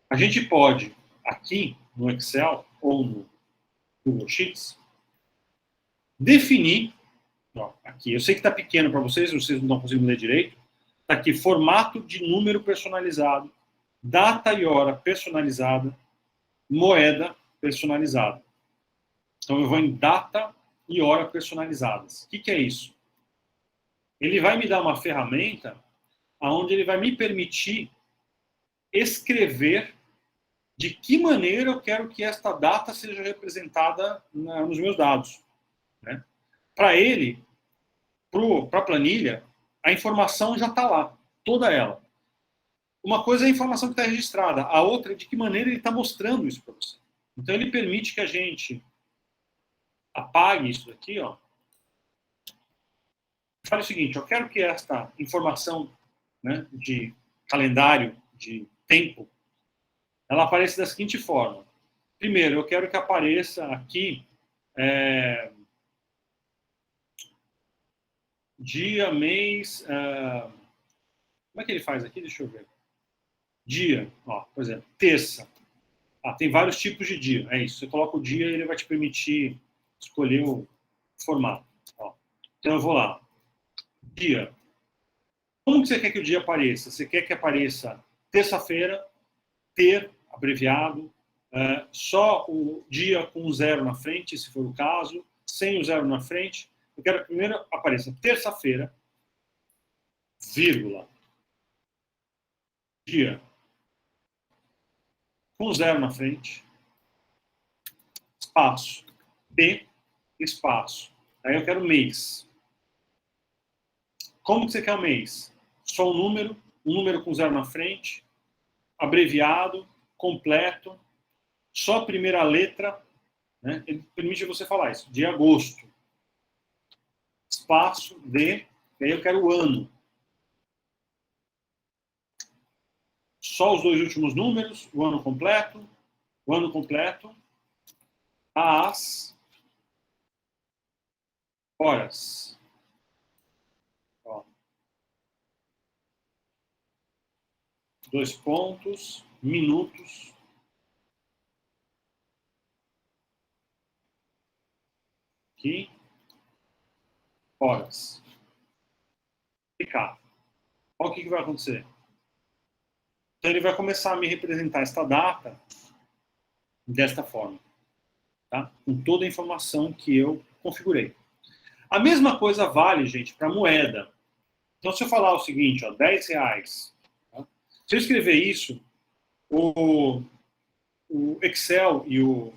A gente pode, aqui no Excel ou no Google Sheets, definir, ó, aqui, eu sei que está pequeno para vocês não estão conseguindo ler direito, está aqui, formato de número personalizado, data e hora personalizada, moeda personalizada. Então eu vou em data e hora personalizadas. O que é isso? Ele vai me dar uma ferramenta onde ele vai me permitir escrever de que maneira eu quero que esta data seja representada nos meus dados. Né? Para ele, para a planilha, a informação já está lá, toda ela. Uma coisa é a informação que está registrada, a outra é de que maneira ele está mostrando isso para você. Então ele permite que a gente apague isso daqui, ó. Fale o seguinte, eu quero que esta informação, né, de calendário, de tempo, ela apareça da seguinte forma. Primeiro, eu quero que apareça aqui dia, mês... como é que ele faz aqui? Deixa eu ver. Dia, ó, por exemplo, terça. Tem vários tipos de dia. É isso. Você coloca o dia e ele vai te permitir escolher o formato. Ó. Então eu vou lá. Dia. Como que você quer que o dia apareça? Você quer que apareça terça-feira, ter, abreviado, só o dia com 0 na frente, se for o caso, sem o 0 na frente. Eu quero que primeiro apareça terça-feira, vírgula, dia com 0 na frente, espaço, T, espaço. Aí eu quero mês. Como que você quer o mês? Só um número com 0 na frente, abreviado, completo, só a primeira letra, né? Ele permite você falar isso, de agosto, espaço de, e aí eu quero o ano. Só os 2 últimos números, o ano completo, as horas. Ó. 2 pontos, minutos. Aqui, horas. Clicar. Olha o que vai acontecer. Então ele vai começar a me representar esta data desta forma, tá? Com toda a informação que eu configurei. A mesma coisa vale, gente, para moeda. Então, se eu falar o seguinte, ó, R$10, tá? Se eu escrever isso, o Excel e o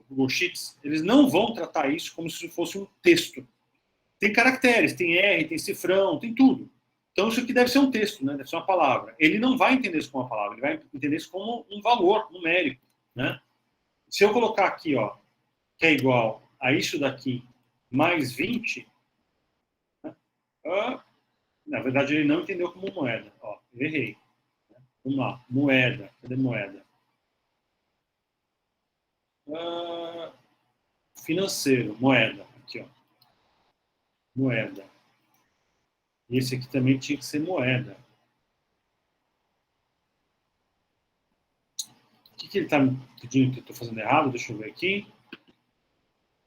Google Sheets, eles não vão tratar isso como se fosse um texto. Tem caracteres, tem R, tem cifrão, tem tudo. Então, isso aqui deve ser um texto, né? Deve ser uma palavra. Ele não vai entender isso como uma palavra, ele vai entender isso como um valor numérico, né? Se eu colocar aqui, ó, que é igual a isso daqui mais 20, né? Na verdade, ele não entendeu como moeda. Ó, eu errei. Vamos lá, moeda. Cadê moeda? Financeiro, moeda. Aqui, ó. Moeda. E esse aqui também tinha que ser moeda. O que ele está me pedindo que eu estou fazendo errado? Deixa eu ver aqui.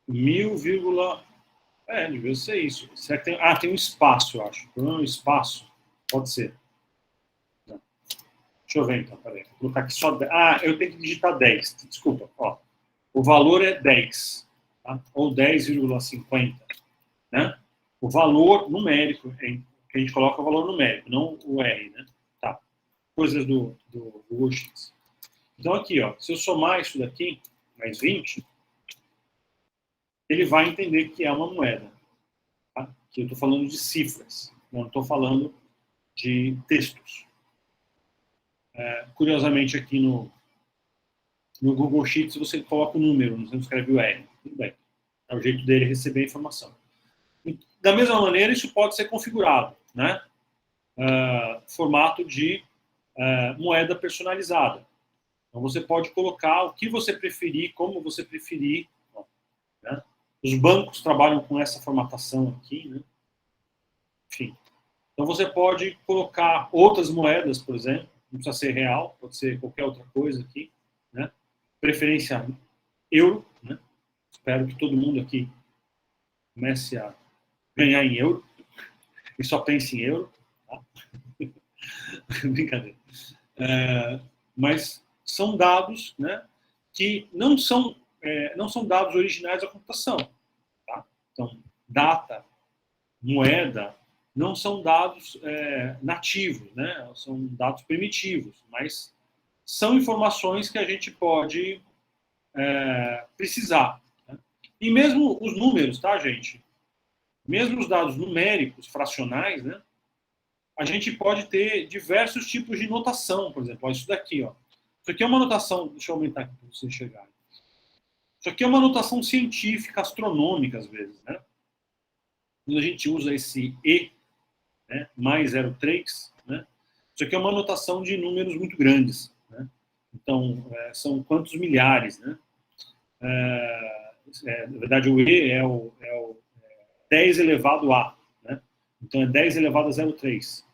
1000, devia ser isso. Será que tem... tem um espaço, eu acho. Um espaço. Pode ser. Deixa eu ver então, peraí. Vou colocar aqui só 10. Eu tenho que digitar 10. Desculpa, ó. O valor é 10. Tá? Ou 10,50. Né? O valor numérico, que a gente coloca o valor numérico, não o R, né? Tá. Coisas do Google Sheets. Então aqui, ó, se eu somar isso daqui, mais 20, ele vai entender que é uma moeda. Tá? Que eu estou falando de cifras, não estou falando de textos. Curiosamente, aqui no Google Sheets, você coloca o número, não escreve o R. Tudo bem. É o jeito dele receber a informação. E, da mesma maneira, isso pode ser configurado, né? Formato de moeda personalizada. Então, você pode colocar o que você preferir, como você preferir. Né? Os bancos trabalham com essa formatação aqui, né? Enfim. Então, você pode colocar outras moedas, por exemplo. Não precisa ser real, pode ser qualquer outra coisa aqui. Né? Preferência euro. Né? Espero que todo mundo aqui comece a ganhar em euro e só pense em euro. Tá? Brincadeira. Mas são dados, né, que não são dados originais da computação. Tá? Então, data, moeda, não são dados nativos, né? São dados primitivos, mas são informações que a gente pode precisar. Né? E mesmo os números, tá, gente? Mesmo os dados numéricos, fracionais, né? A gente pode ter diversos tipos de notação, por exemplo. Ó, isso daqui, ó. Isso aqui é uma notação, deixa eu aumentar aqui para vocês enxergarem. Isso aqui é uma notação científica, astronômica, às vezes, né? Quando a gente usa esse E, né, mais 0,3, né? Isso aqui é uma notação de números muito grandes, né? Então, são quantos milhares, né? Na verdade, o E é o 10 elevado a, né? Então, é 10 elevado a 0,3.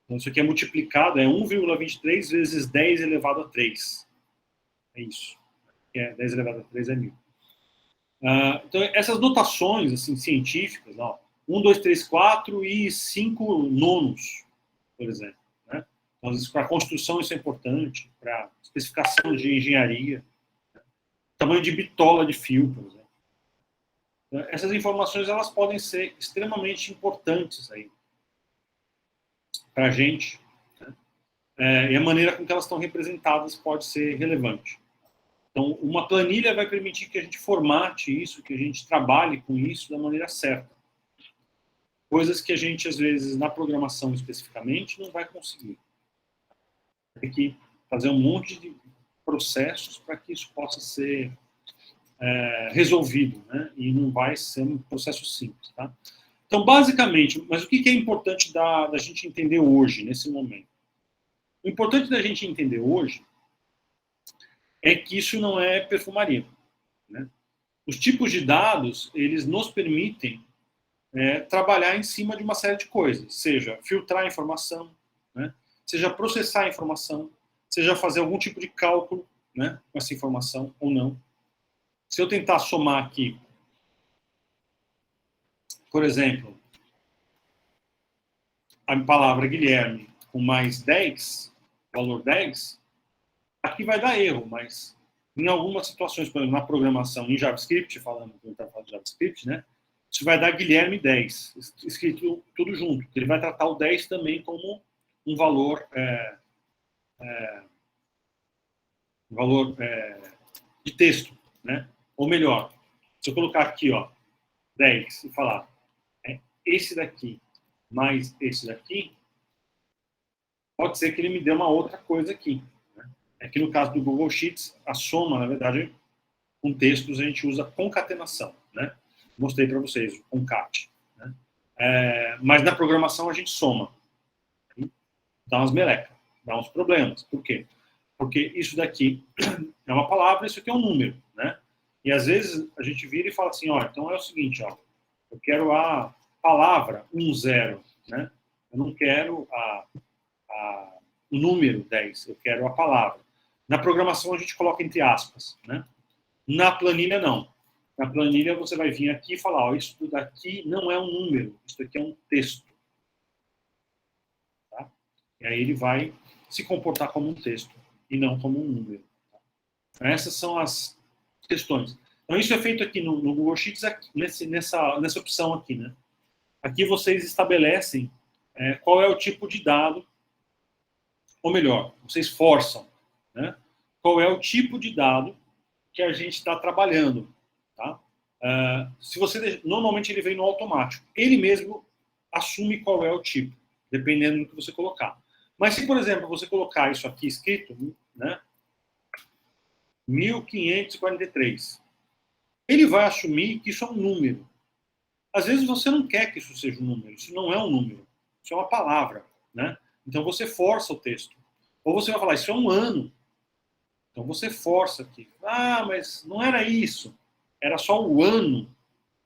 Então, isso aqui é multiplicado, é 1,23 vezes 10 elevado a 3. É isso. 10 elevado a 3 é 1000. Então, essas notações assim, científicas, ó, 1, 2, 3, 4 e 5 nonos, por exemplo. Né? Então, para construção isso é importante, para especificação de engenharia, né? Tamanho de bitola de fio, por exemplo. Então, essas informações elas podem ser extremamente importantes aí para a gente, né? E a maneira com que elas estão representadas pode ser relevante. Então, uma planilha vai permitir que a gente formate isso, que a gente trabalhe com isso da maneira certa. Coisas que a gente, às vezes, na programação especificamente, não vai conseguir. Tem que fazer um monte de processos para que isso possa ser resolvido, né? E não vai ser um processo simples, tá? Então, basicamente, mas o que é importante da gente entender hoje, nesse momento? O importante da gente entender hoje é que isso não é perfumaria, né? Os tipos de dados, eles nos permitem trabalhar em cima de uma série de coisas, seja filtrar a informação, né? Seja processar a informação, seja fazer algum tipo de cálculo, né, com essa informação ou não. Se eu tentar somar aqui, por exemplo, a palavra Guilherme com mais 10, valor 10, aqui vai dar erro, mas em algumas situações, por exemplo, na programação em JavaScript, falando de JavaScript, né, isso vai dar Guilherme 10, escrito tudo junto. Ele vai tratar o 10 também como um valor, de texto, né? Ou melhor, se eu colocar aqui, ó, 10 e falar esse daqui mais esse daqui, pode ser que ele me dê uma outra coisa aqui. Né? Aqui no caso do Google Sheets, a soma, na verdade, com textos a gente usa concatenação, né? Mostrei para vocês o concat. Né? Mas na programação a gente soma. Dá umas melecas, dá uns problemas. Por quê? Porque isso daqui é uma palavra, isso aqui é um número, né? E às vezes a gente vira e fala assim, ó, então é o seguinte, ó, eu quero a palavra 10, né? Eu não quero o número 10, eu quero a palavra. Na programação a gente coloca entre aspas, né? Na planilha não. Na planilha você vai vir aqui e falar, ó, isso daqui não é um número, isso daqui é um texto. Tá? E aí ele vai se comportar como um texto e não como um número. Tá? Essas são as questões. Então isso é feito aqui no Google Sheets, aqui, nessa opção aqui, né? Aqui vocês estabelecem qual é o tipo de dado, ou melhor, vocês forçam, né? Qual é o tipo de dado que a gente está trabalhando, tá? Se você normalmente ele vem no automático, ele mesmo assume qual é o tipo, dependendo do que você colocar. Mas se, por exemplo, você colocar isso aqui escrito, né? 1543, ele vai assumir que isso é um número. Às vezes você não quer que isso seja um número, isso não é um número, isso é uma palavra, né? Então você força o texto. Ou você vai falar, isso é um ano. Então você força aqui. Ah, mas não era isso. Era só o ano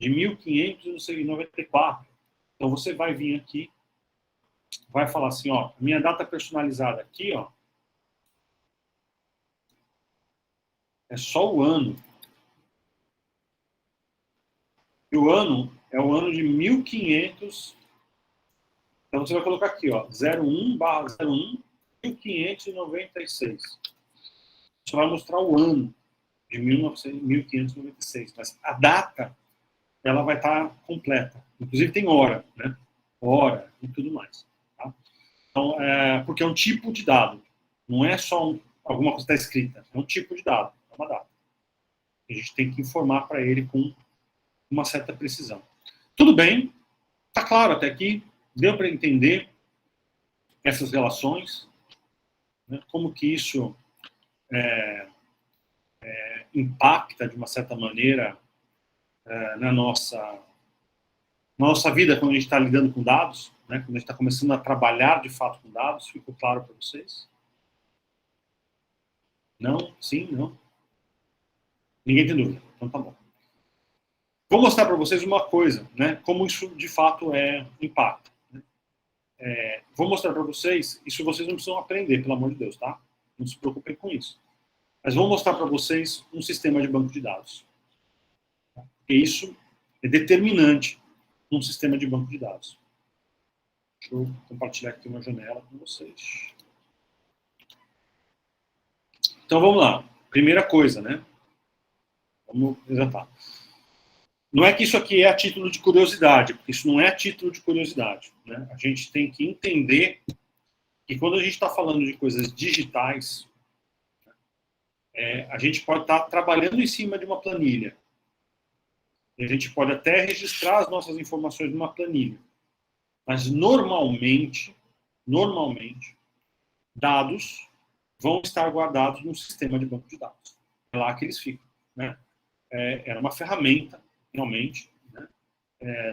de 1594. Então você vai vir aqui, vai falar assim, ó, minha data personalizada aqui, ó, é só o ano. E o ano é o ano de 1500. Então você vai colocar aqui, ó, 01/01 1596. Isso vai mostrar o ano de 1596, mas a data ela vai estar completa. Inclusive tem hora, né? Hora e tudo mais. Tá? Então, porque é um tipo de dado. Não é só alguma coisa que está escrita. É um tipo de dado, é uma data. A gente tem que informar para ele com uma certa precisão. Tudo bem, está claro até aqui, deu para entender essas relações, né? Como que isso impacta de uma certa maneira na nossa vida quando a gente está lidando com dados, né? Quando a gente está começando a trabalhar de fato com dados. Ficou claro para vocês? Não? Sim? Não? Ninguém tem dúvida. Então tá bom. Vou mostrar para vocês uma coisa, né? Como isso de fato impacta. Né? Vou mostrar para vocês, isso vocês não precisam aprender, pelo amor de Deus, tá? Não se preocupem com isso. Mas vou mostrar para vocês um sistema de banco de dados. Porque isso é determinante num sistema de banco de dados. Deixa eu compartilhar aqui uma janela com vocês. Então vamos lá. Primeira coisa, né? Vamos exatar. Não é que isso aqui é a título de curiosidade, porque isso não é a título de curiosidade. Né? A gente tem que entender que quando a gente está falando de coisas digitais, a gente pode estar trabalhando em cima de uma planilha. E a gente pode até registrar as nossas informações numa planilha. Mas normalmente, dados vão estar guardados num sistema de banco de dados. É lá que eles ficam, né? Era uma ferramenta, realmente, né?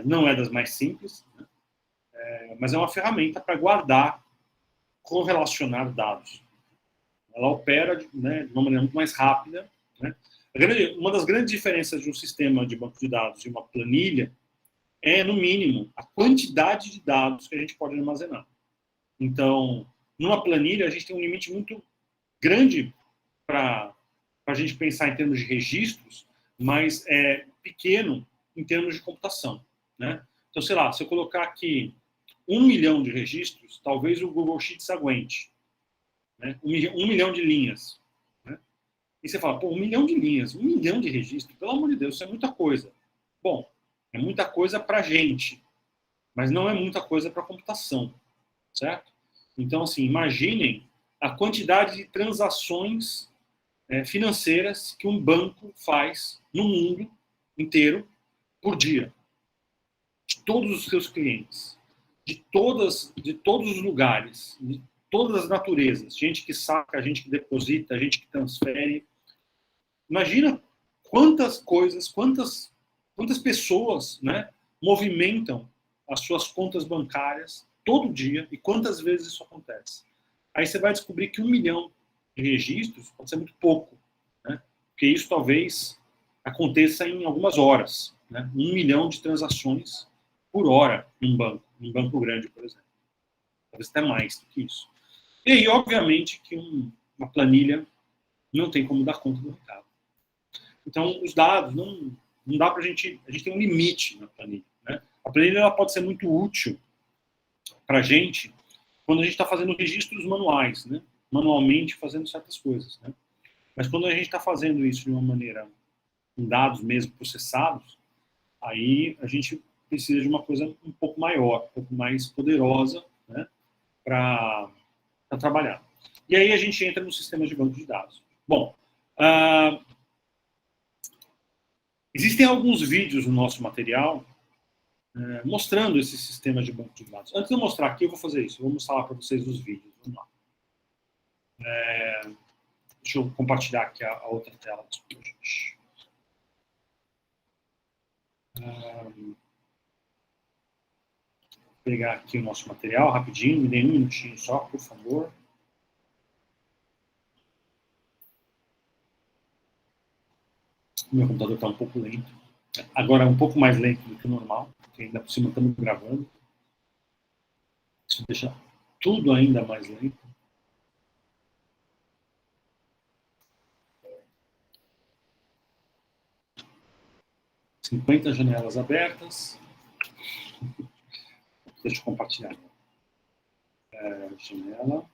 Não é das mais simples, né? Mas é uma ferramenta para guardar, correlacionar dados. Ela opera, né, de uma maneira muito mais rápida, né? Uma das grandes diferenças de um sistema de banco de dados e uma planilha é, no mínimo, a quantidade de dados que a gente pode armazenar. Então, numa planilha, a gente tem um limite muito grande para a gente pensar em termos de registros, mas é pequeno em termos de computação, né? Então, sei lá, se eu colocar aqui 1 milhão de registros, talvez o Google Sheets aguente, né? 1 milhão de linhas, né? E você fala, pô, 1 milhão de linhas, 1 milhão de registros, pelo amor de Deus, isso é muita coisa. Bom, é muita coisa para a gente, mas não é muita coisa para a computação, certo? Então, assim, imaginem a quantidade de transações financeiras que um banco faz no mundo inteiro por dia, de todos os seus clientes, de todos os lugares, de todas as naturezas, gente que saca, gente que deposita, gente que transfere. Imagina quantas coisas, quantas pessoas, né, movimentam as suas contas bancárias todo dia e quantas vezes isso acontece. Aí você vai descobrir que 1 milhão de registros pode ser muito pouco, né? Porque isso talvez aconteça em algumas horas, né? 1 milhão de transações por hora em um banco grande, por exemplo. Talvez até mais do que isso. E aí, obviamente, que uma planilha não tem como dar conta do recado. Então, os dados, não dá para a gente tem um limite na planilha, né? A planilha ela pode ser muito útil para a gente quando a gente está fazendo registros manuais, né? Manualmente fazendo certas coisas, né? Mas quando a gente está fazendo isso de uma maneira com dados mesmo processados, aí a gente precisa de uma coisa um pouco maior, um pouco mais poderosa, né? Para trabalhar. E aí a gente entra no sistema de banco de dados. Bom, existem alguns vídeos no nosso material mostrando esse sistema de banco de dados. Antes de eu mostrar aqui, eu vou fazer isso. Eu vou mostrar para vocês os vídeos. Vamos lá. Deixa eu compartilhar aqui a outra tela. Vou pegar aqui o nosso material rapidinho. Me dê um minutinho só, por favor. Meu computador está um pouco lento. Agora é um pouco mais lento do que o normal, porque ainda por cima estamos gravando. Isso deixa tudo ainda mais lento. .50 janelas abertas. Deixa eu compartilhar. Janela.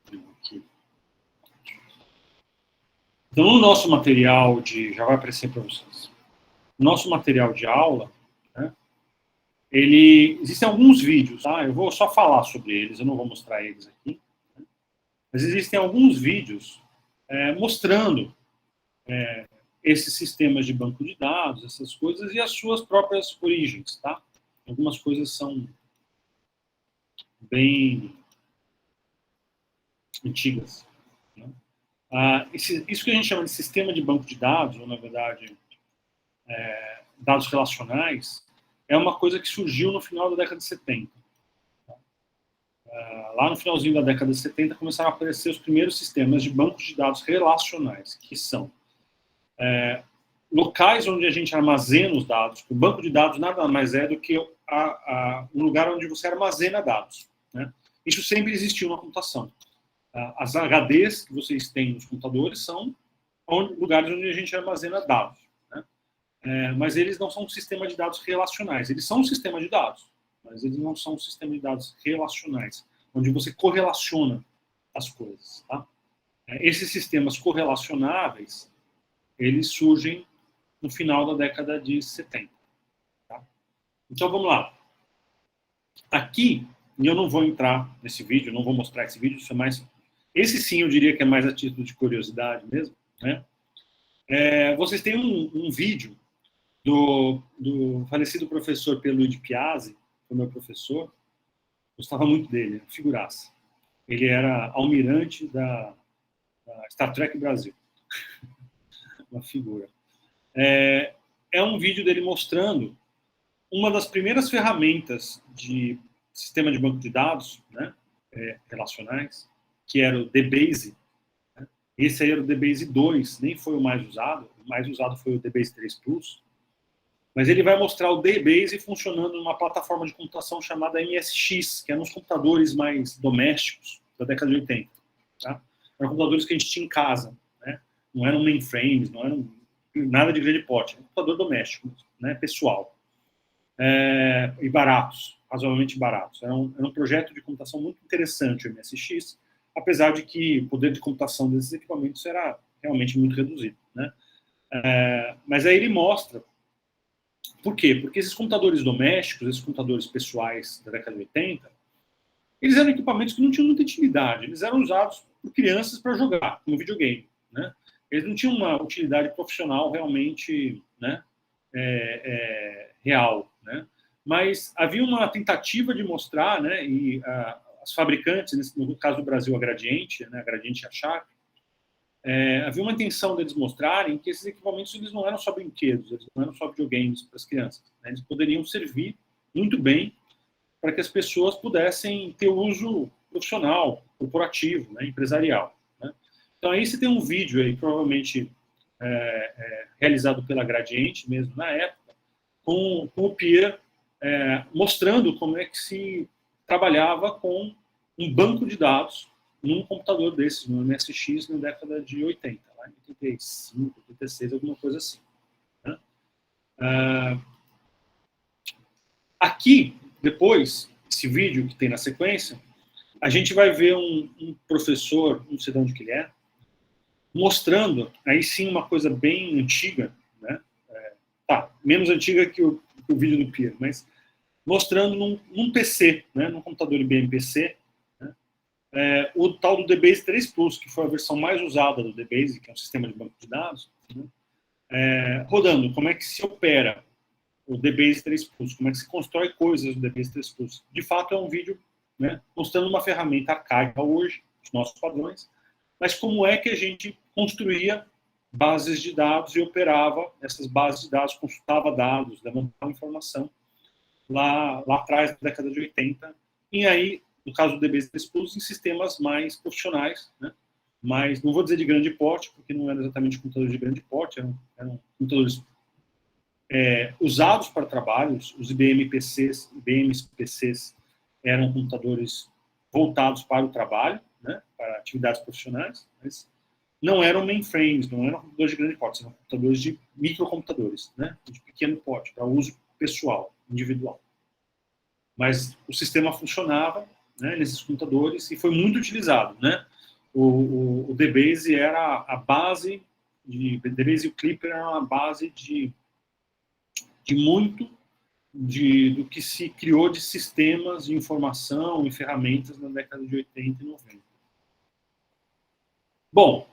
Aqui. Então, no nosso material já vai aparecer para vocês. Nosso material de aula, né, existem alguns vídeos, tá? Eu vou só falar sobre eles, eu não vou mostrar eles aqui. Né? Mas existem alguns vídeos mostrando esses sistemas de banco de dados, essas coisas, e as suas próprias origens, tá? Algumas coisas são bem antigas. Né? Isso que a gente chama de sistema de banco de dados, ou, na verdade, dados relacionais, é uma coisa que surgiu no final da década de 70. Lá no finalzinho da década de 70, começaram a aparecer os primeiros sistemas de bancos de dados relacionais, que são locais onde a gente armazena os dados. O banco de dados nada mais é do que um lugar onde você armazena dados. Né? Isso sempre existiu na computação. As HDs que vocês têm nos computadores são lugares onde a gente armazena dados. Né? Mas eles não são um sistema de dados relacionais. Eles são um sistema de dados, mas eles não são um sistema de dados relacionais, onde você correlaciona as coisas. Tá? Esses sistemas correlacionáveis, eles surgem no final da década de 70. Tá? Então, vamos lá. Aqui, e eu não vou entrar nesse vídeo, não vou mostrar esse vídeo, isso é mais... Esse sim, eu diria que é mais a título de curiosidade mesmo. Né? Vocês têm um vídeo do falecido professor Pierluigi Piazzi, foi meu professor, gostava muito dele, figuraça. Ele era almirante da Star Trek Brasil. Uma figura. É um vídeo dele mostrando uma das primeiras ferramentas de sistema de banco de dados, né, relacionais, que era o DBase. Né? Esse aí era o DBase 2, nem foi o mais usado foi o DBase 3 Plus. Mas ele vai mostrar o DBase funcionando numa plataforma de computação chamada MSX, que eram os computadores mais domésticos da década de 80. Tá? Eram computadores que a gente tinha em casa. Né? Não eram mainframes, não eram nada de grande porte. Era um computador doméstico, né? Pessoal. E baratos, razoavelmente baratos. Era um projeto de computação muito interessante, o MSX, apesar de que o poder de computação desses equipamentos era realmente muito reduzido. Né? Mas aí ele mostra. Por quê? Porque esses computadores domésticos, esses computadores pessoais da década de 80, eles eram equipamentos que não tinham muita utilidade. Eles eram usados por crianças para jogar, como videogame. Né? Eles não tinham uma utilidade profissional realmente, né, real. Né? Mas havia uma tentativa de mostrar, né, e as fabricantes, no caso do Brasil, a Gradiente, né, a Gradiente e a Sharp, havia uma intenção deles mostrarem que esses equipamentos eles não eram só brinquedos, eles não eram só videogames para as crianças. Né? Eles poderiam servir muito bem para que as pessoas pudessem ter uso profissional, corporativo, né? Empresarial. Né? Então aí você tem um vídeo aí, provavelmente realizado pela Gradiente mesmo na época, com o Pierre mostrando como é que se trabalhava com um banco de dados num computador desses, no MSX, na década de 80, lá em 85, 86, alguma coisa assim. Né? Aqui, depois, esse vídeo que tem na sequência, a gente vai ver um professor, não sei de onde que ele é, mostrando, aí sim, uma coisa bem antiga, né? Menos antiga que o vídeo do Pierre, mas mostrando num PC, né? Num computador IBM PC, o tal do DBase 3 Plus, que foi a versão mais usada do DBase, que é um sistema de banco de dados, né? Rodando, como é que se opera o DBase 3 Plus, como é que se constrói coisas do DBase 3 Plus. De fato, é um vídeo, né, mostrando uma ferramenta arcaica hoje, os nossos padrões, mas como é que a gente construía bases de dados e operava essas bases de dados, consultava dados, levantava informação lá atrás, da década de 80, e aí, no caso do DBase 3 Plus, em sistemas mais profissionais, né? Mas não vou dizer de grande porte, porque não eram exatamente computadores de grande porte, eram computadores usados para trabalhos. Os IBM PCs eram computadores voltados para o trabalho, né? Para atividades profissionais, mas não eram mainframes, não eram computadores de grande porte, eram computadores de microcomputadores, né? De pequeno porte, para uso pessoal, individual. Mas o sistema funcionava, né, nesses computadores e foi muito utilizado, né? O DBase era a base DBase e o Clipper eram a base de muito do que se criou de sistemas de informação e ferramentas na década de 80 e 90. Bom,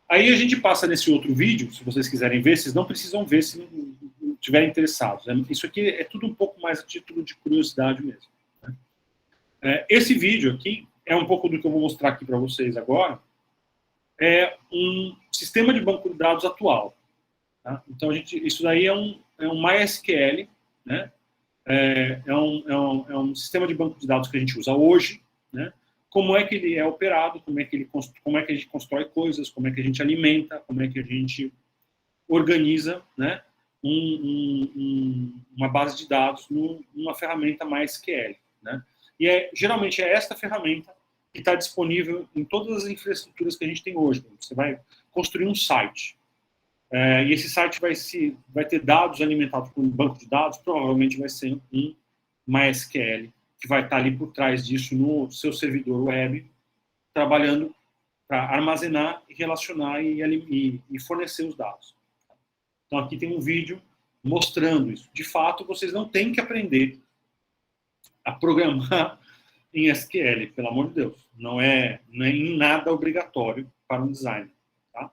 aí a gente passa nesse outro vídeo, se vocês quiserem ver, vocês não precisam ver se não estiverem interessados. Isso aqui é tudo um pouco mais a título de curiosidade mesmo. Né? Esse vídeo aqui é um pouco do que eu vou mostrar aqui para vocês agora. É um sistema de banco de dados atual. Tá? Então, isso daí é um MySQL, né? É um sistema de banco de dados que a gente usa hoje, né? Como é que ele é operado, como é que a gente constrói coisas, como é que a gente alimenta, como é que a gente organiza, né, uma base de dados numa ferramenta MySQL. Né? E geralmente é esta ferramenta que está disponível em todas as infraestruturas que a gente tem hoje. Você vai construir um site, e esse site vai ter dados alimentados por um banco de dados, provavelmente vai ser um MySQL, que vai estar ali por trás disso no seu servidor web, trabalhando para armazenar e relacionar e fornecer os dados. Então aqui tem um vídeo mostrando isso. De fato, vocês não têm que aprender a programar em SQL, pelo amor de Deus. Não é em nada obrigatório para um designer. Tá?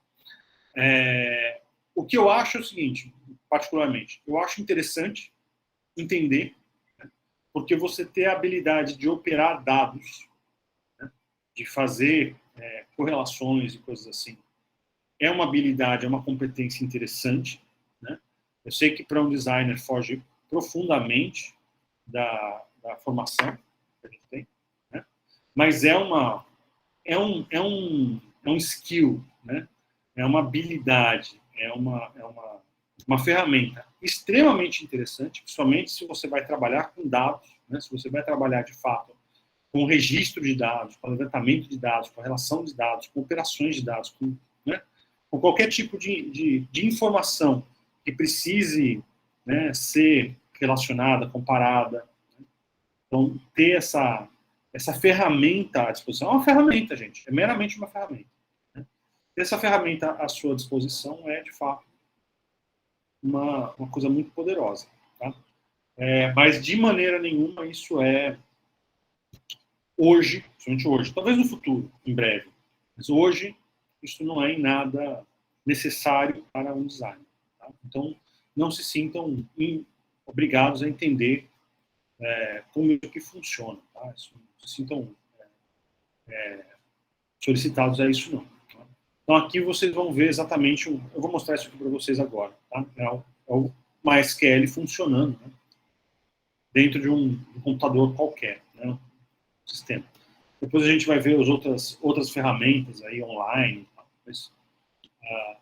O que eu acho é o seguinte, particularmente, eu acho interessante entender, né, porque você ter a habilidade de operar dados, né, de fazer correlações e coisas assim, é uma habilidade, é uma competência interessante, né? Eu sei que para um designer foge profundamente da formação que a gente tem, né? Mas é um skill, né? É uma habilidade, uma ferramenta extremamente interessante, principalmente se você vai trabalhar com dados, né? Se você vai trabalhar de fato com registro de dados, com levantamento de dados, com relação de dados, com operações de dados, né? Com qualquer tipo de informação que precise, né, ser relacionada, comparada. Né? Então, ter essa ferramenta à disposição. É uma ferramenta, gente. É meramente uma ferramenta. Né? Ter essa ferramenta à sua disposição é, de fato, uma coisa muito poderosa. Tá? Mas, de maneira nenhuma, isso é hoje, somente hoje, talvez no futuro, em breve. Mas hoje, isso não é em nada necessário para um design. Tá? Então, não se sintam obrigados a entender como isso que funciona. Tá? Não se sintam solicitados a isso, não. Tá? Então, aqui vocês vão ver exatamente, eu vou mostrar isso aqui para vocês agora. Tá? É o MySQL funcionando, né? Dentro de um computador qualquer, né? Um sistema. Depois a gente vai ver as outras ferramentas aí online. Mas,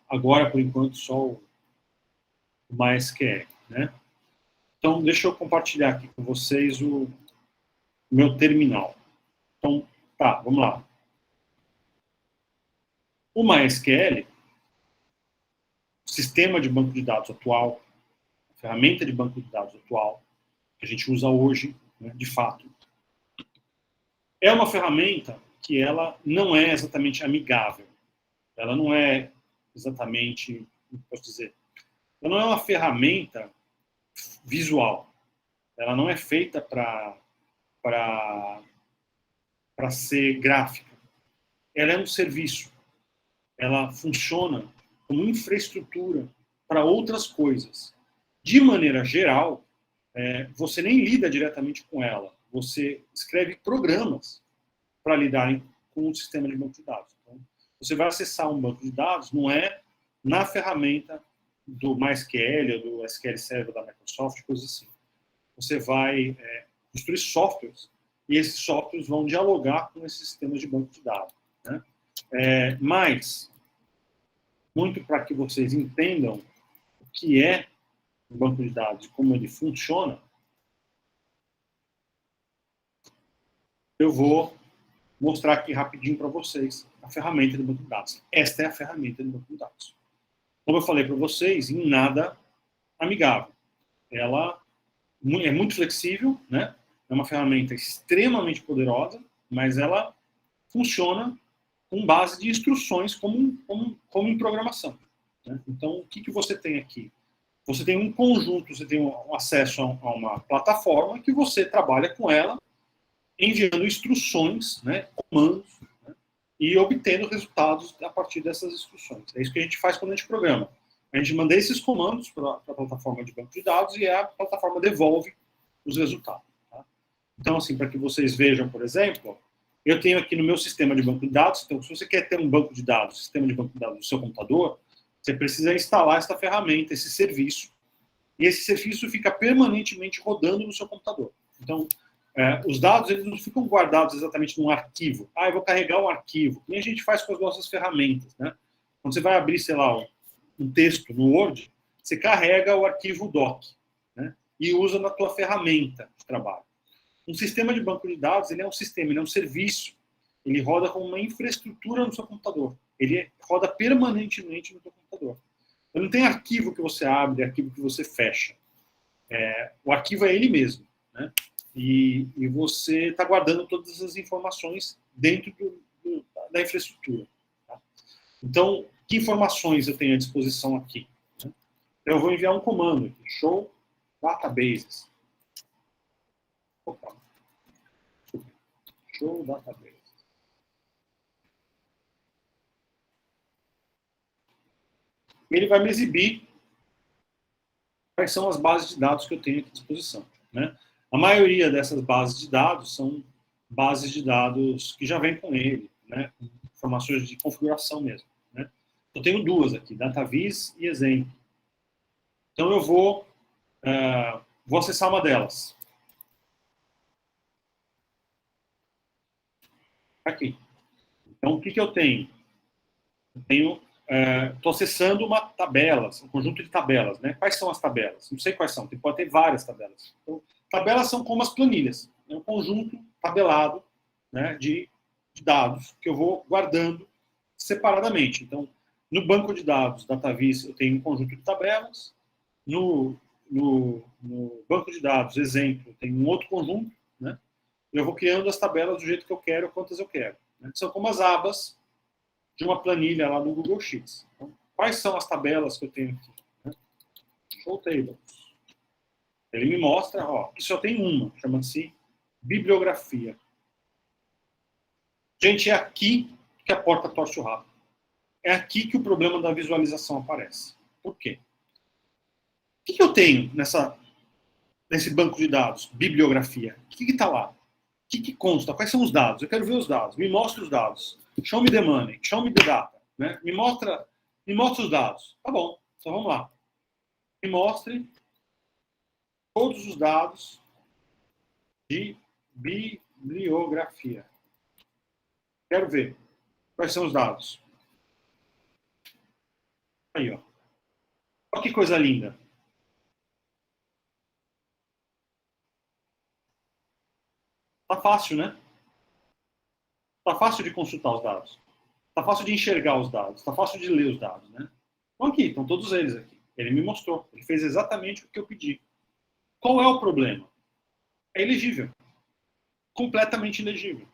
agora, por enquanto, só o MySQL, né? Então, deixa eu compartilhar aqui com vocês o meu terminal. Então, tá, vamos lá. O MySQL, o sistema de banco de dados atual, a ferramenta de banco de dados atual, que a gente usa hoje, né, de fato, é uma ferramenta que ela não é exatamente amigável. Ela não é exatamente, como posso dizer, ela não é uma ferramenta visual. Ela não é feita para ser gráfica. Ela é um serviço. Ela funciona como infraestrutura para outras coisas. De maneira geral, você nem lida diretamente com ela. Você escreve programas para lidarem com o sistema de banco de dados. Então, você vai acessar um banco de dados, não é na ferramenta do MySQL ou do SQL Server da Microsoft, coisas assim. Você vai construir softwares e esses softwares vão dialogar com esses sistemas de banco de dados. Né? Mas, muito para que vocês entendam o que é um banco de dados e como ele funciona, eu vou mostrar aqui rapidinho para vocês a ferramenta do banco de dados. Esta é a ferramenta do banco de dados. Como eu falei para vocês, em nada amigável. Ela é muito flexível, né? É uma ferramenta extremamente poderosa, mas ela funciona com base de instruções como em programação. Né? Então, o que você tem aqui? Você tem um conjunto, você tem um acesso a uma plataforma que você trabalha com ela, enviando instruções, né, comandos, né, e obtendo resultados a partir dessas instruções. É isso que a gente faz quando a gente programa. A gente manda esses comandos para a plataforma de banco de dados e a plataforma devolve os resultados. Tá? Então, assim, para que vocês vejam, por exemplo, eu tenho aqui no meu sistema de banco de dados, então, se você quer ter um banco de dados, sistema de banco de dados no seu computador, você precisa instalar essa ferramenta, esse serviço, e esse serviço fica permanentemente rodando no seu computador. Então, os dados eles não ficam guardados exatamente num arquivo. Eu vou carregar um arquivo, que nem a gente faz com as nossas ferramentas. Né? Quando você vai abrir, sei lá, um texto no Word, você carrega o arquivo doc, né? E usa na tua ferramenta de trabalho. Um sistema de banco de dados, ele é um sistema, ele é um serviço. Ele roda como uma infraestrutura no seu computador. Ele roda permanentemente no seu computador. Então, não tem arquivo que você abre, arquivo que você fecha. O arquivo é ele mesmo. Né? E você está guardando todas as informações dentro da infraestrutura. Tá? Então, que informações eu tenho à disposição aqui? Né? Eu vou enviar um comando aqui, show databases. Opa. Show database. Ele vai me exibir quais são as bases de dados que eu tenho aqui à disposição, né? A maioria dessas bases de dados são bases de dados que já vem com ele, né? Informações de configuração mesmo, né? Eu tenho duas aqui, DataVis e Exemplo. Então eu vou acessar uma delas. Aqui. Então o que eu tenho? Eu tenho, estou acessando uma tabela, um conjunto de tabelas, né? Quais são as tabelas? Não sei quais são, pode ter várias tabelas. Então, tabelas são como as planilhas, é um conjunto tabelado, né, de dados que eu vou guardando separadamente. Então, no banco de dados DataVis eu tenho um conjunto de tabelas, no banco de dados Exemplo tem um outro conjunto, né? Eu vou criando as tabelas do jeito que eu quero, quantas eu quero, né? São como as abas de uma planilha lá no Google Sheets. Então, quais são as tabelas que eu tenho aqui? Né? Show Tables. Ele me mostra, ó, que só tem uma, chama-se bibliografia. Gente, é aqui que a porta torce o rabo. É aqui que o problema da visualização aparece. Por quê? O que eu tenho nesse banco de dados, bibliografia? O que está lá? O que consta? Quais são os dados? Eu quero ver os dados. Me mostra os dados. Show me the money. Show me the data. Né? Me mostra os dados. Tá bom. Então vamos lá. Me mostre todos os dados de bibliografia. Quero ver. Quais são os dados? Aí, ó. Olha que coisa linda. Tá fácil, né? Tá fácil de consultar os dados. Tá fácil de enxergar os dados. Tá fácil de ler os dados, né? Estão aqui, estão todos eles aqui. Ele me mostrou. Ele fez exatamente o que eu pedi. Qual é o problema? É ilegível. Completamente ilegível.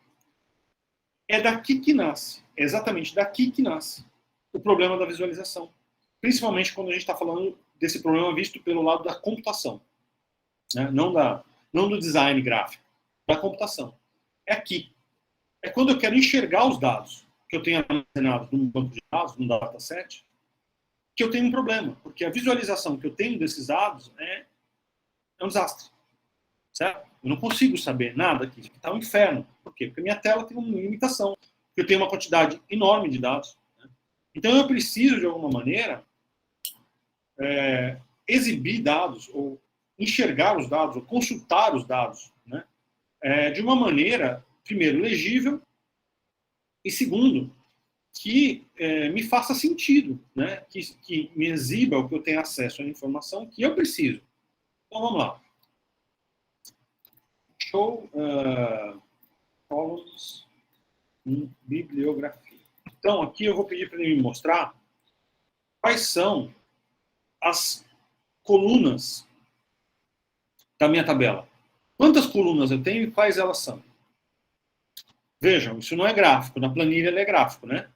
É daqui que nasce. É exatamente daqui que nasce o problema da visualização. Principalmente quando a gente está falando desse problema visto pelo lado da computação. Né? Não do design gráfico. Da computação. É aqui. É quando eu quero enxergar os dados que eu tenho armazenados num banco de dados, num dataset, que eu tenho um problema. Porque a visualização que eu tenho desses dados é um desastre. Certo? Eu não consigo saber nada aqui. Está um inferno. Por quê? Porque a minha tela tem uma limitação. Porque eu tenho uma quantidade enorme de dados. Né? Então eu preciso, de alguma maneira, exibir dados, ou enxergar os dados, ou consultar os dados, né? De uma maneira, primeiro, legível, e segundo, que me faça sentido, né? Que me exiba o que eu tenho acesso à informação que eu preciso. Então vamos lá. Show columns em bibliografia. Então aqui eu vou pedir para ele me mostrar quais são as colunas da minha tabela. Quantas colunas eu tenho e quais elas são? Vejam, isso não é gráfico. Na planilha ele é gráfico, né?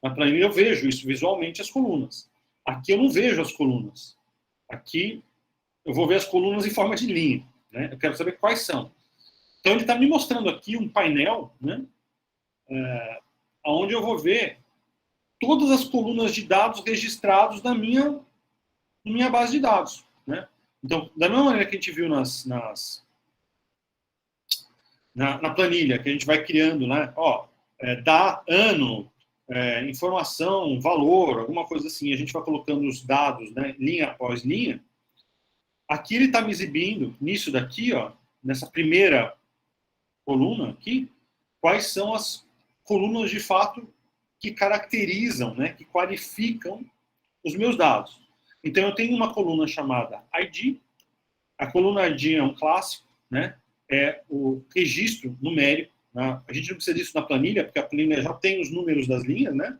Na planilha eu vejo isso visualmente, as colunas. Aqui eu não vejo as colunas. Aqui eu vou ver as colunas em forma de linha, né? Eu quero saber quais são. Então ele está me mostrando aqui um painel, né? Onde eu vou ver todas as colunas de dados registrados na minha base de dados, né? Então, da mesma maneira que a gente viu na planilha, que a gente vai criando, né? Dá ano, informação, valor, alguma coisa assim, a gente vai colocando os dados, né, linha após linha. Aqui ele está me exibindo, nisso daqui, ó, nessa primeira coluna aqui, quais são as colunas de fato que caracterizam, né, que qualificam os meus dados. Então eu tenho uma coluna chamada ID. A coluna ID é um clássico, né? É o registro numérico. Né? A gente não precisa disso na planilha, porque a planilha já tem os números das linhas, né?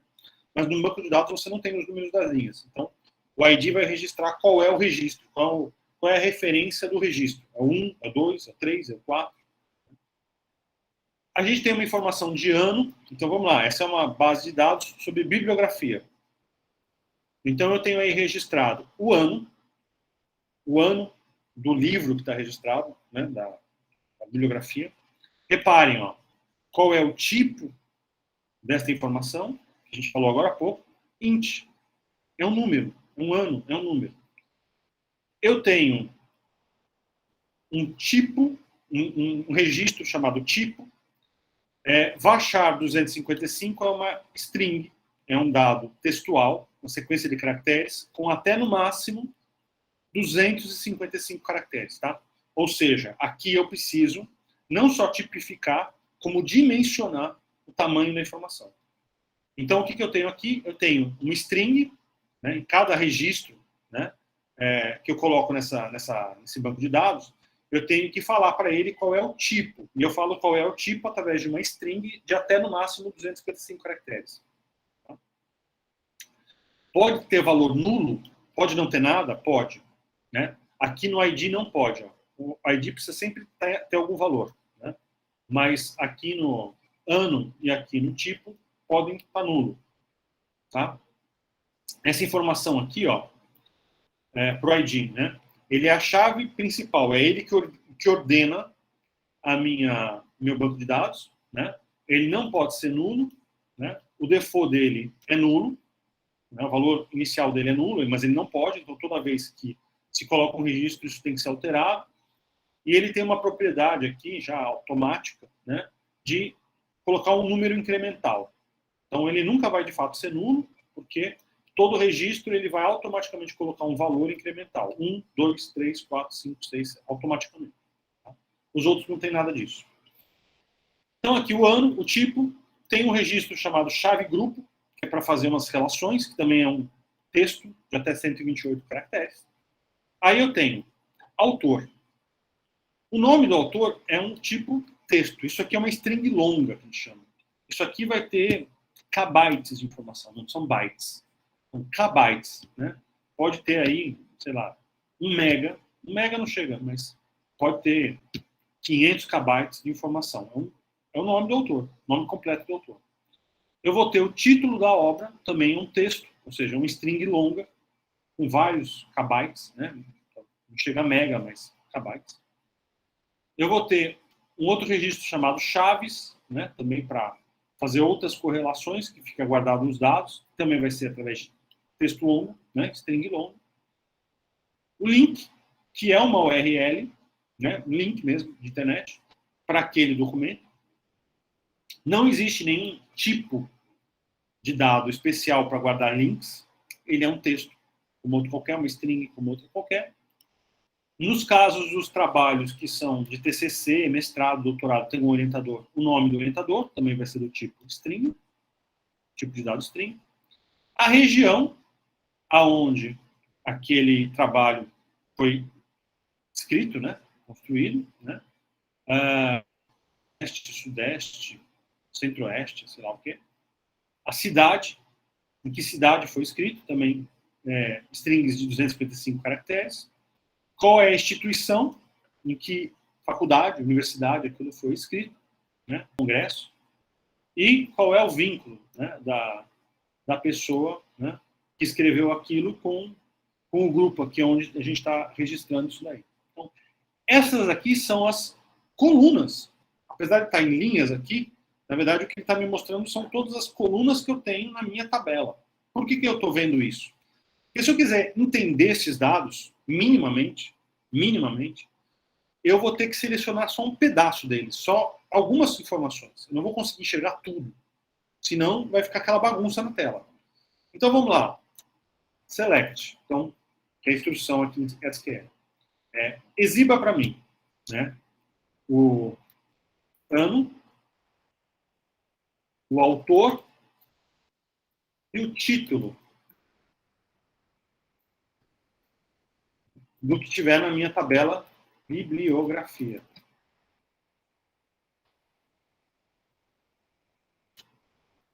Mas no banco de dados você não tem os números das linhas. Então, o ID vai registrar qual é o registro, qual é a referência do registro. É o 1, é o 2, é o 3, é o 4. A gente tem uma informação de ano. Então, vamos lá. Essa é uma base de dados sobre bibliografia. Então, eu tenho aí registrado o ano do livro que está registrado, né, da bibliografia. Reparem, ó, qual é o tipo desta informação, que a gente falou agora há pouco. Int. É um número. Um ano é um número. Eu tenho um tipo, um registro chamado tipo. Varchar 255 é uma string, é um dado textual, uma sequência de caracteres, com até no máximo 255 caracteres, tá? Ou seja, aqui eu preciso não só tipificar, como dimensionar o tamanho da informação. Então, o que eu tenho aqui? Eu tenho um string, né, em cada registro, né, que eu coloco nesse banco de dados, eu tenho que falar para ele qual é o tipo. E eu falo qual é o tipo através de uma string de até, no máximo, 255 caracteres. Tá? Pode ter valor nulo? Pode não ter nada? Pode. Né? Aqui no ID não pode. Ó. O ID precisa sempre ter algum valor. Né? Mas aqui no ano e aqui no tipo, podem estar nulo. Tá? Essa informação aqui, ó, para o ID, né? Ele é a chave principal, é ele que ordena meu banco de dados, né? Ele não pode ser nulo, né? O default dele é nulo, né? O valor inicial dele é nulo, mas ele não pode, então toda vez que se coloca um registro, isso tem que ser alterado. E ele tem uma propriedade aqui, já automática, né? De colocar um número incremental. Então ele nunca vai de fato ser nulo, porque todo registro ele vai automaticamente colocar um valor incremental. 1, 2, 3, 4, 5, 6, automaticamente. Tá? Os outros não tem nada disso. Então aqui o ano, o tipo, tem um registro chamado chave grupo, que é para fazer umas relações, que também é um texto de até 128 caracteres. Aí eu tenho autor. O nome do autor é um tipo texto. Isso aqui é uma string longa, que a gente chama. Isso aqui vai ter kbytes de informação, não são bytes. São kbytes, né? Pode ter aí, sei lá, 1 mega. 1 mega não chega, mas pode ter 500 kbytes de informação. É o nome do autor, nome completo do autor. Eu vou ter o título da obra, também um texto, ou seja, uma string longa, com vários kbytes, né? Não chega a mega, mas kbytes. Eu vou ter um outro registro chamado chaves, né? Também para fazer outras correlações, que fica guardado nos dados, também vai ser através de texto longo, né? String longo. O link, que é uma URL, né? Um link mesmo de internet, para aquele documento. Não existe nenhum tipo de dado especial para guardar links. Ele é um texto, como outro qualquer, uma string como outro qualquer. Nos casos dos trabalhos que são de TCC, mestrado, doutorado, tem um orientador. O nome do orientador também vai ser do tipo string, tipo de dado string. A região aonde aquele trabalho foi escrito, né, construído, né, oeste, sudeste, centro-oeste, sei lá o quê. A cidade, em que cidade foi escrito, também strings de 255 caracteres. Qual é a instituição, em que faculdade, universidade, aquilo foi escrito, né, congresso. E qual é o vínculo, né, da pessoa, né, que escreveu aquilo com o grupo aqui onde a gente está registrando isso daí. Então, essas aqui são as colunas. Apesar de estar em linhas aqui, na verdade, o que ele está me mostrando são todas as colunas que eu tenho na minha tabela. Por que eu estou vendo isso? Porque se eu quiser entender esses dados, minimamente, eu vou ter que selecionar só um pedaço deles, só algumas informações. Eu não vou conseguir enxergar tudo. Senão, vai ficar aquela bagunça na tela. Então, vamos lá. Select. Então, que é a instrução aqui no SQL. Exiba para mim, né, o ano, o autor e o título do que tiver na minha tabela bibliografia.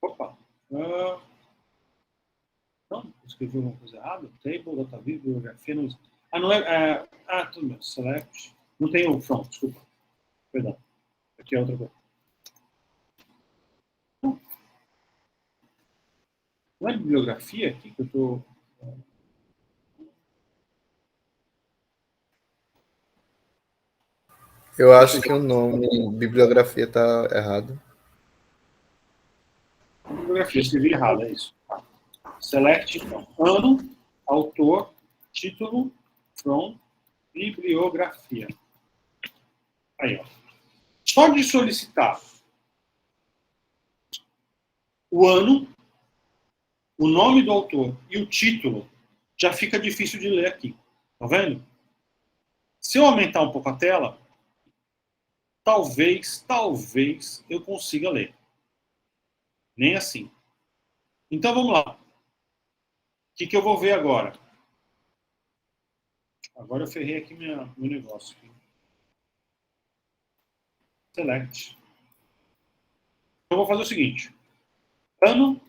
Opa! Não, escrevi alguma coisa errada? Table, data bibliografia. Não... não é. Tudo bem. Select. Não tem o front, desculpa. Perdão. Aqui é outra coisa. Não é bibliografia aqui que eu estou. Eu acho que o nome bibliografia está errado. Bibliografia, escrevi errado, é isso. Select, então. Ano, autor, título from bibliografia. Aí, ó. Só de solicitar o ano, o nome do autor e o título, já fica difícil de ler aqui. Tá vendo? Se eu aumentar um pouco a tela, talvez eu consiga ler. Nem assim. Então vamos lá. O que eu vou ver agora? Agora eu ferrei aqui meu negócio. Select. Eu vou fazer o seguinte. Ano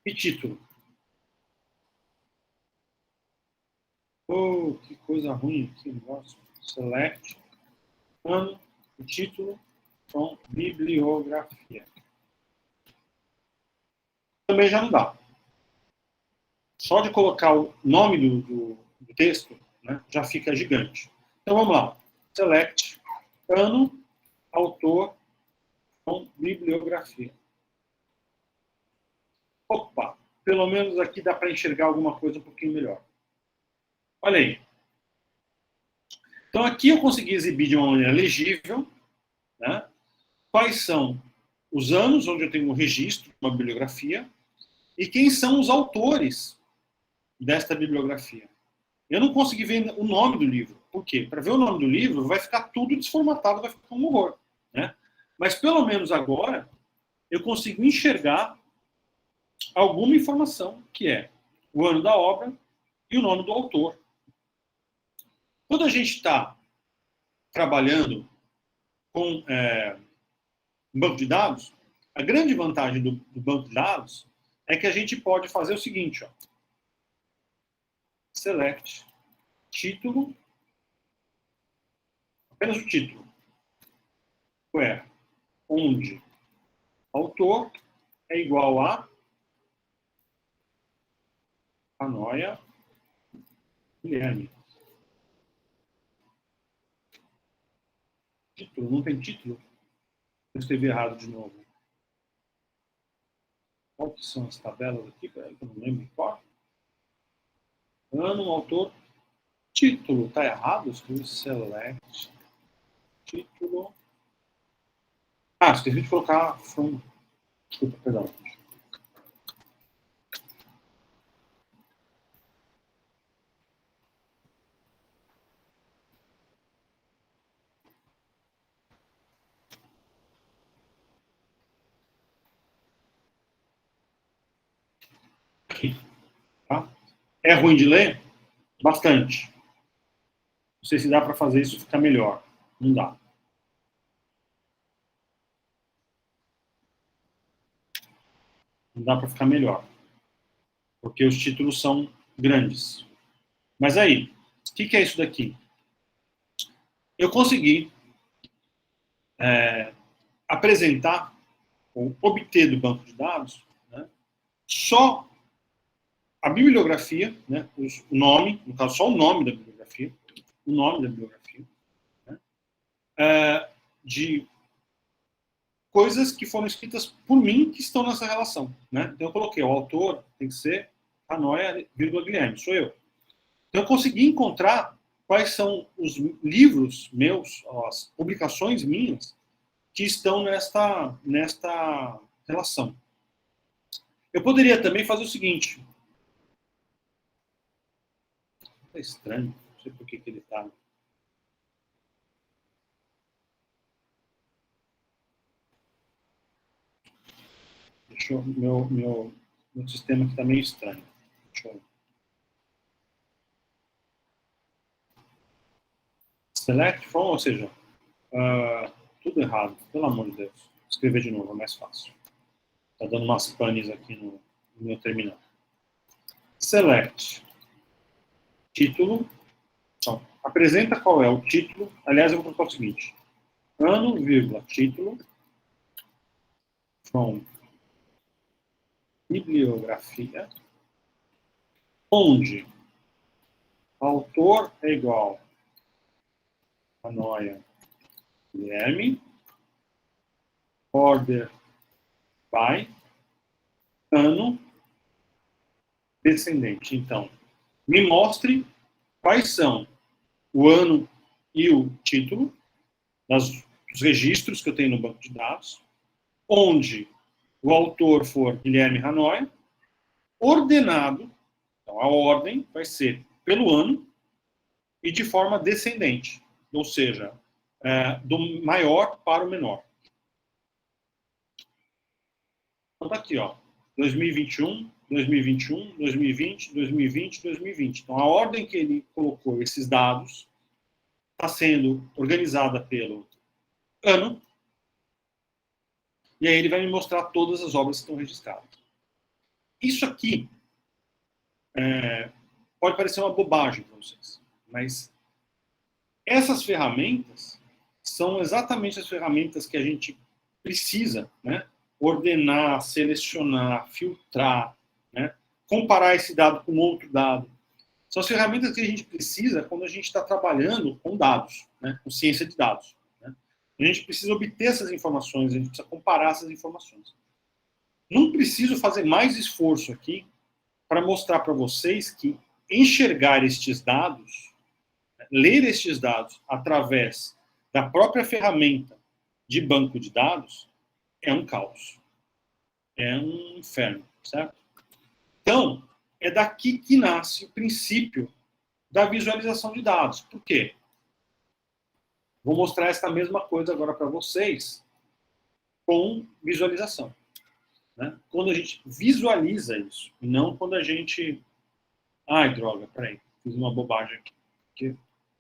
e título. Oh, que coisa ruim aqui o negócio. Select. Ano e título com bibliografia. Também já não dá. Só de colocar o nome do texto, né, já fica gigante. Então vamos lá. Select. Ano, autor com bibliografia. Opa, pelo menos aqui dá para enxergar alguma coisa um pouquinho melhor. Olha aí. Então aqui eu consegui exibir de uma maneira legível, né, quais são os anos onde eu tenho um registro, uma bibliografia, e quem são os autores desta bibliografia. Eu não consegui ver o nome do livro. Por quê? Para ver o nome do livro, vai ficar tudo desformatado, vai ficar um horror. Né? Mas pelo menos agora, eu consigo enxergar alguma informação, que é o ano da obra e o nome do autor. Quando a gente está trabalhando com um banco de dados, a grande vantagem do banco de dados é que a gente pode fazer o seguinte, ó. Select, título, apenas o título. Where, onde, autor é igual a Anoia Guilherme. Título, não tem título? Eu escrevi errado de novo. Qual que são as tabelas aqui? Peraí, que eu não lembro qual. Ano, autor, título. Está errado? Eu escrevi select. Título. Ah, esqueci de colocar from. Desculpa, perdão. Aqui. Tá? É ruim de ler? Bastante. Não sei se dá para fazer isso ficar melhor. Não dá. Não dá para ficar melhor. Porque os títulos são grandes. Mas aí, o que é isso daqui? Eu consegui apresentar ou obter do banco de dados, né, só a bibliografia, né, o nome, no caso só o nome da bibliografia, né, de coisas que foram escritas por mim que estão nessa relação. Né? Então eu coloquei, o autor tem que ser Anoia, Guilherme, sou eu. Então eu consegui encontrar quais são os livros meus, as publicações minhas, que estão nesta relação. Eu poderia também fazer o seguinte. É estranho, não sei por que ele está. Deixa eu, meu sistema aqui está meio estranho. Deixa eu... Select from, ou seja, tudo errado, pelo amor de Deus. Vou escrever de novo, é mais fácil. Está dando umas panes aqui no meu terminal. Select. Título. Então, apresenta qual é o título. Aliás, eu vou colocar o seguinte. Ano, vírgula, título. From bibliografia. Onde autor é igual a Anoia Guilherme. Order by. Ano descendente. Então, me mostre quais são o ano e o título dos registros que eu tenho no banco de dados, onde o autor for Guilherme Hanoi, ordenado, então a ordem vai ser pelo ano e de forma descendente, ou seja, do maior para o menor. Então tá aqui, ó, 2021, 2021, 2020, 2020, 2020. Então a ordem que ele colocou esses dados está sendo organizada pelo ano, e aí ele vai me mostrar todas as obras que estão registradas. Isso aqui pode parecer uma bobagem para vocês, mas essas ferramentas são exatamente as ferramentas que a gente precisa, né? Ordenar, selecionar, filtrar, né? Comparar esse dado com outro dado. São as ferramentas que a gente precisa quando a gente está trabalhando com dados, né? Com ciência de dados. Né? A gente precisa obter essas informações, a gente precisa comparar essas informações. Não preciso fazer mais esforço aqui para mostrar para vocês que enxergar estes dados, ler estes dados através da própria ferramenta de banco de dados é um caos. É um inferno, certo? Então, é daqui que nasce o princípio da visualização de dados. Por quê? Vou mostrar essa mesma coisa agora para vocês com visualização. Né? Quando a gente visualiza isso, e não quando a gente... Ai, droga, peraí, fiz uma bobagem aqui. Porque,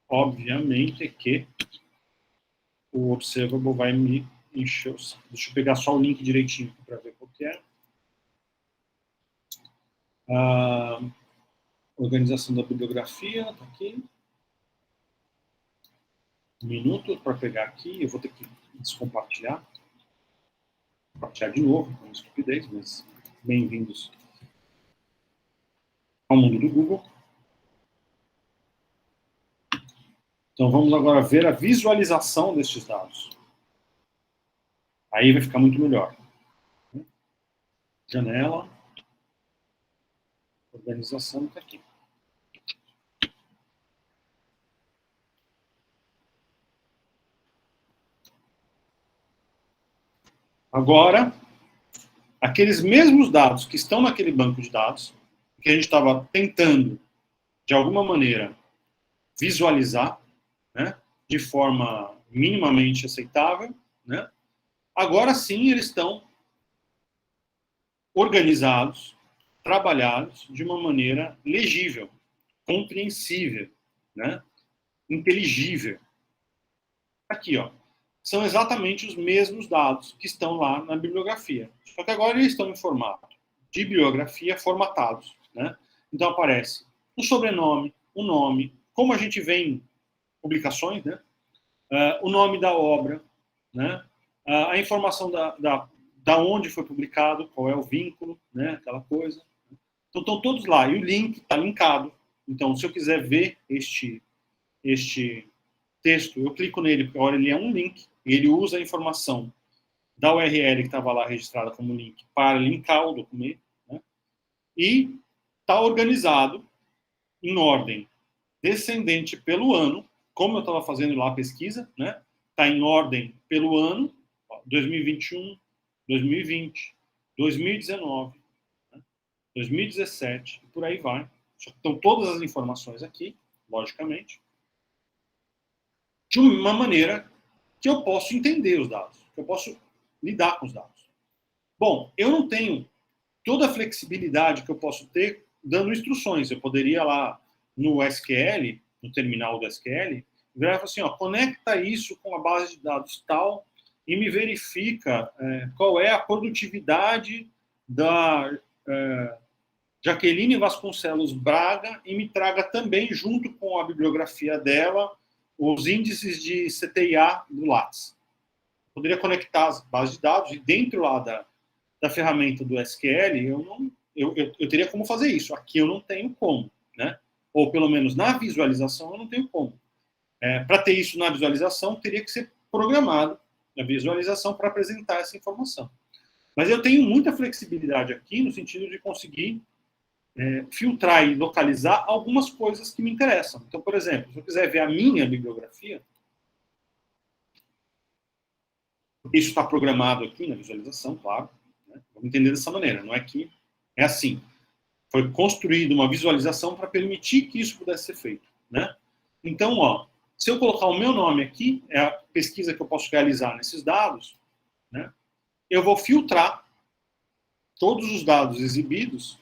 obviamente, que o Observable vai me encher o saco. Deixa eu pegar só o link direitinho para ver qual que é. Organização da bibliografia, está aqui. Um minuto para pegar aqui, eu vou ter que descompartilhar. Compartilhar de novo, é uma estupidez, mas bem-vindos ao mundo do Google. Então vamos agora ver a visualização destes dados. Aí vai ficar muito melhor. Janela. Organização está aqui. Agora, aqueles mesmos dados que estão naquele banco de dados, que a gente estava tentando, de alguma maneira, visualizar, né, de forma minimamente aceitável, né, agora sim eles estão organizados, trabalhados de uma maneira legível, compreensível, né, inteligível. Aqui, ó. São exatamente os mesmos dados que estão lá na bibliografia. Só que agora eles estão em formato de bibliografia formatados. Né? Então aparece o sobrenome, o nome, como a gente vê em publicações, né? O nome da obra, né? A informação da onde foi publicado, qual é o vínculo, né? Aquela coisa. Então estão todos lá. E o link está linkado. Então, se eu quiser ver este texto, eu clico nele, porque agora ele é um link, e ele usa a informação da URL que estava lá registrada como link para linkar o documento, né? E está organizado em ordem descendente pelo ano, como eu estava fazendo lá a pesquisa, né? Está em ordem pelo ano, 2021, 2020, 2019, né? 2017, e por aí vai. Estão todas as informações aqui, logicamente, de uma maneira que eu posso entender os dados, que eu posso lidar com os dados. Bom, eu não tenho toda a flexibilidade que eu posso ter dando instruções. Eu poderia lá no SQL, no terminal do SQL, virar e falar assim, ó, conecta isso com a base de dados tal e me verifica qual é a produtividade da Jaqueline Vasconcelos Braga e me traga também, junto com a bibliografia dela, os índices de CTIA do Lattes. Poderia conectar as bases de dados e dentro lá da ferramenta do SQL, eu teria como fazer isso. Aqui eu não tenho como, né? Ou pelo menos na visualização eu não tenho como. Para ter isso na visualização, teria que ser programado a visualização para apresentar essa informação. Mas eu tenho muita flexibilidade aqui no sentido de conseguir filtrar e localizar algumas coisas que me interessam. Então, por exemplo, se eu quiser ver a minha bibliografia, isso está programado aqui na visualização, claro, né? Vamos entender dessa maneira, não é que é assim. Foi construída uma visualização para permitir que isso pudesse ser feito, né? Então, ó, se eu colocar o meu nome aqui, é a pesquisa que eu posso realizar nesses dados, né? Eu vou filtrar todos os dados exibidos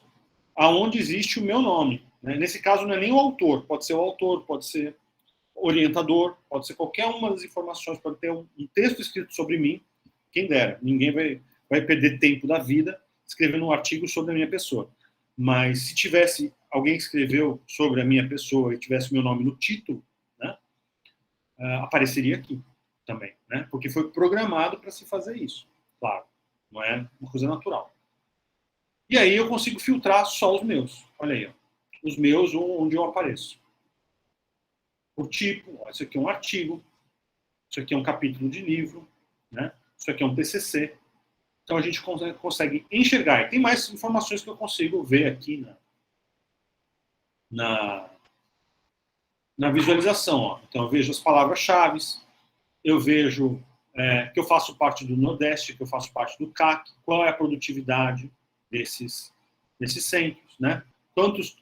aonde existe o meu nome, né? Nesse caso, não é nem o autor, pode ser o autor, pode ser orientador, pode ser qualquer uma das informações, pode ter um texto escrito sobre mim, quem dera, ninguém vai perder tempo da vida escrevendo um artigo sobre a minha pessoa. Mas se tivesse alguém que escreveu sobre a minha pessoa e tivesse meu nome no título, né, apareceria aqui também, né, porque foi programado para se fazer isso. Claro, não é uma coisa natural. E aí eu consigo filtrar só os meus. Olha aí, ó, os meus onde eu apareço. Por tipo, ó, isso aqui é um artigo, isso aqui é um capítulo de livro, né, isso aqui é um TCC. Então a gente consegue enxergar. E tem mais informações que eu consigo ver aqui na visualização. Ó. Então eu vejo as palavras-chave, eu vejo que eu faço parte do Nordeste, que eu faço parte do CAC, qual é a produtividade desses centros, né? Quantos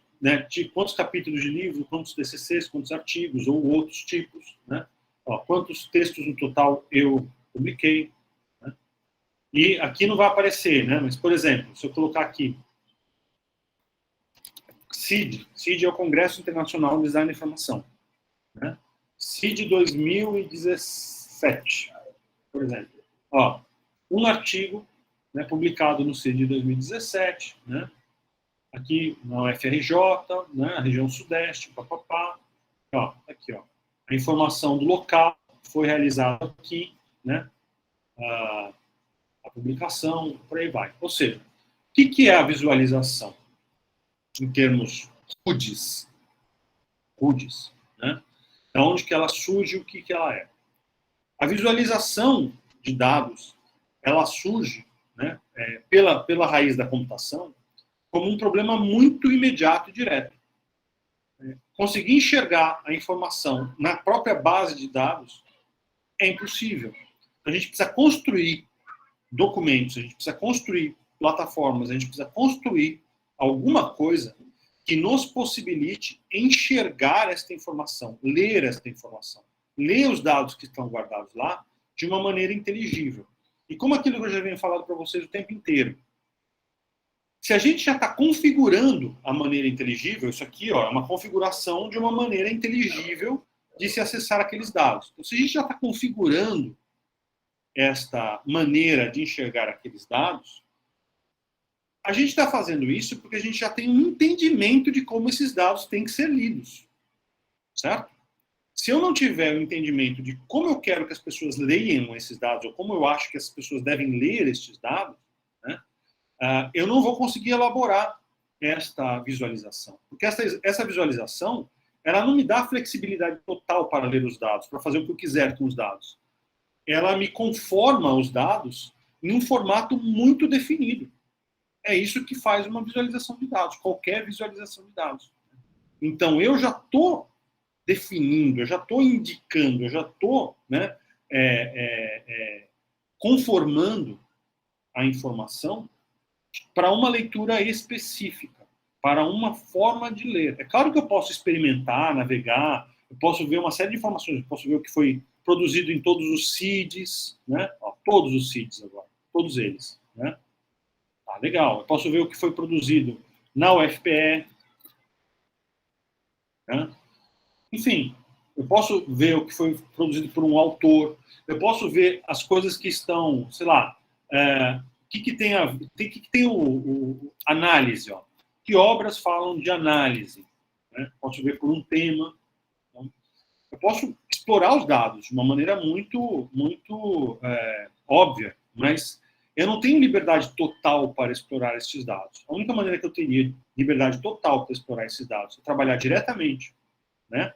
capítulos de livro, quantos TCCs, quantos artigos ou outros tipos, né? Ó, quantos textos no total eu publiquei. E aqui não vai aparecer, né? Mas, por exemplo, se eu colocar aqui CID é o Congresso Internacional de Design da Informação, né? CID 2017, por exemplo. Ó, um artigo, né, publicado no CID 2017, né? Aqui na UFRJ, né, a região Sudeste, papapá. Ó, aqui, ó. A informação do local foi realizada aqui, né? A publicação, por aí vai. Ou seja, o que é a visualização? Em termos RUDs, né? Da onde que ela surge, o que ela é. A visualização de dados, ela surge, né, pela raiz da computação como um problema muito imediato e direto. Conseguir enxergar a informação na própria base de dados é impossível. A gente precisa construir documentos, a gente precisa construir plataformas, a gente precisa construir alguma coisa que nos possibilite enxergar esta informação, ler esta informação, ler os dados que estão guardados lá de uma maneira inteligível. E como aquilo que eu já venho falando para vocês o tempo inteiro, se a gente já está configurando a maneira inteligível, isso aqui ó, é uma configuração de uma maneira inteligível de se acessar aqueles dados. Então, se a gente já está configurando esta maneira de enxergar aqueles dados, a gente está fazendo isso porque a gente já tem um entendimento de como esses dados têm que ser lidos. Certo? Se eu não tiver o entendimento de como eu quero que as pessoas leiam esses dados, ou como eu acho que as pessoas devem ler estes dados, né, eu não vou conseguir elaborar esta visualização. Porque essa visualização, ela não me dá flexibilidade total para ler os dados, para fazer o que eu quiser com os dados. Ela me conforma os dados em um formato muito definido. É isso que faz uma visualização de dados, qualquer visualização de dados. Então, eu já estou definindo, eu já estou indicando, eu já estou, né, conformando a informação para uma leitura específica, para uma forma de ler. É claro que eu posso experimentar, navegar, eu posso ver uma série de informações, eu posso ver o que foi produzido em todos os CIDs, né? Ó, todos os CIDs agora, todos eles, né? Ah, legal. Eu posso ver o que foi produzido na UFPE, né? Enfim, eu posso ver o que foi produzido por um autor, eu posso ver as coisas que estão, sei lá, o que tem análise, ó. Que obras falam de análise, né? Posso ver por um tema. Então, eu posso explorar os dados de uma maneira muito óbvia, mas eu não tenho liberdade total para explorar esses dados. A única maneira que eu teria liberdade total para explorar esses dados é trabalhar diretamente, né,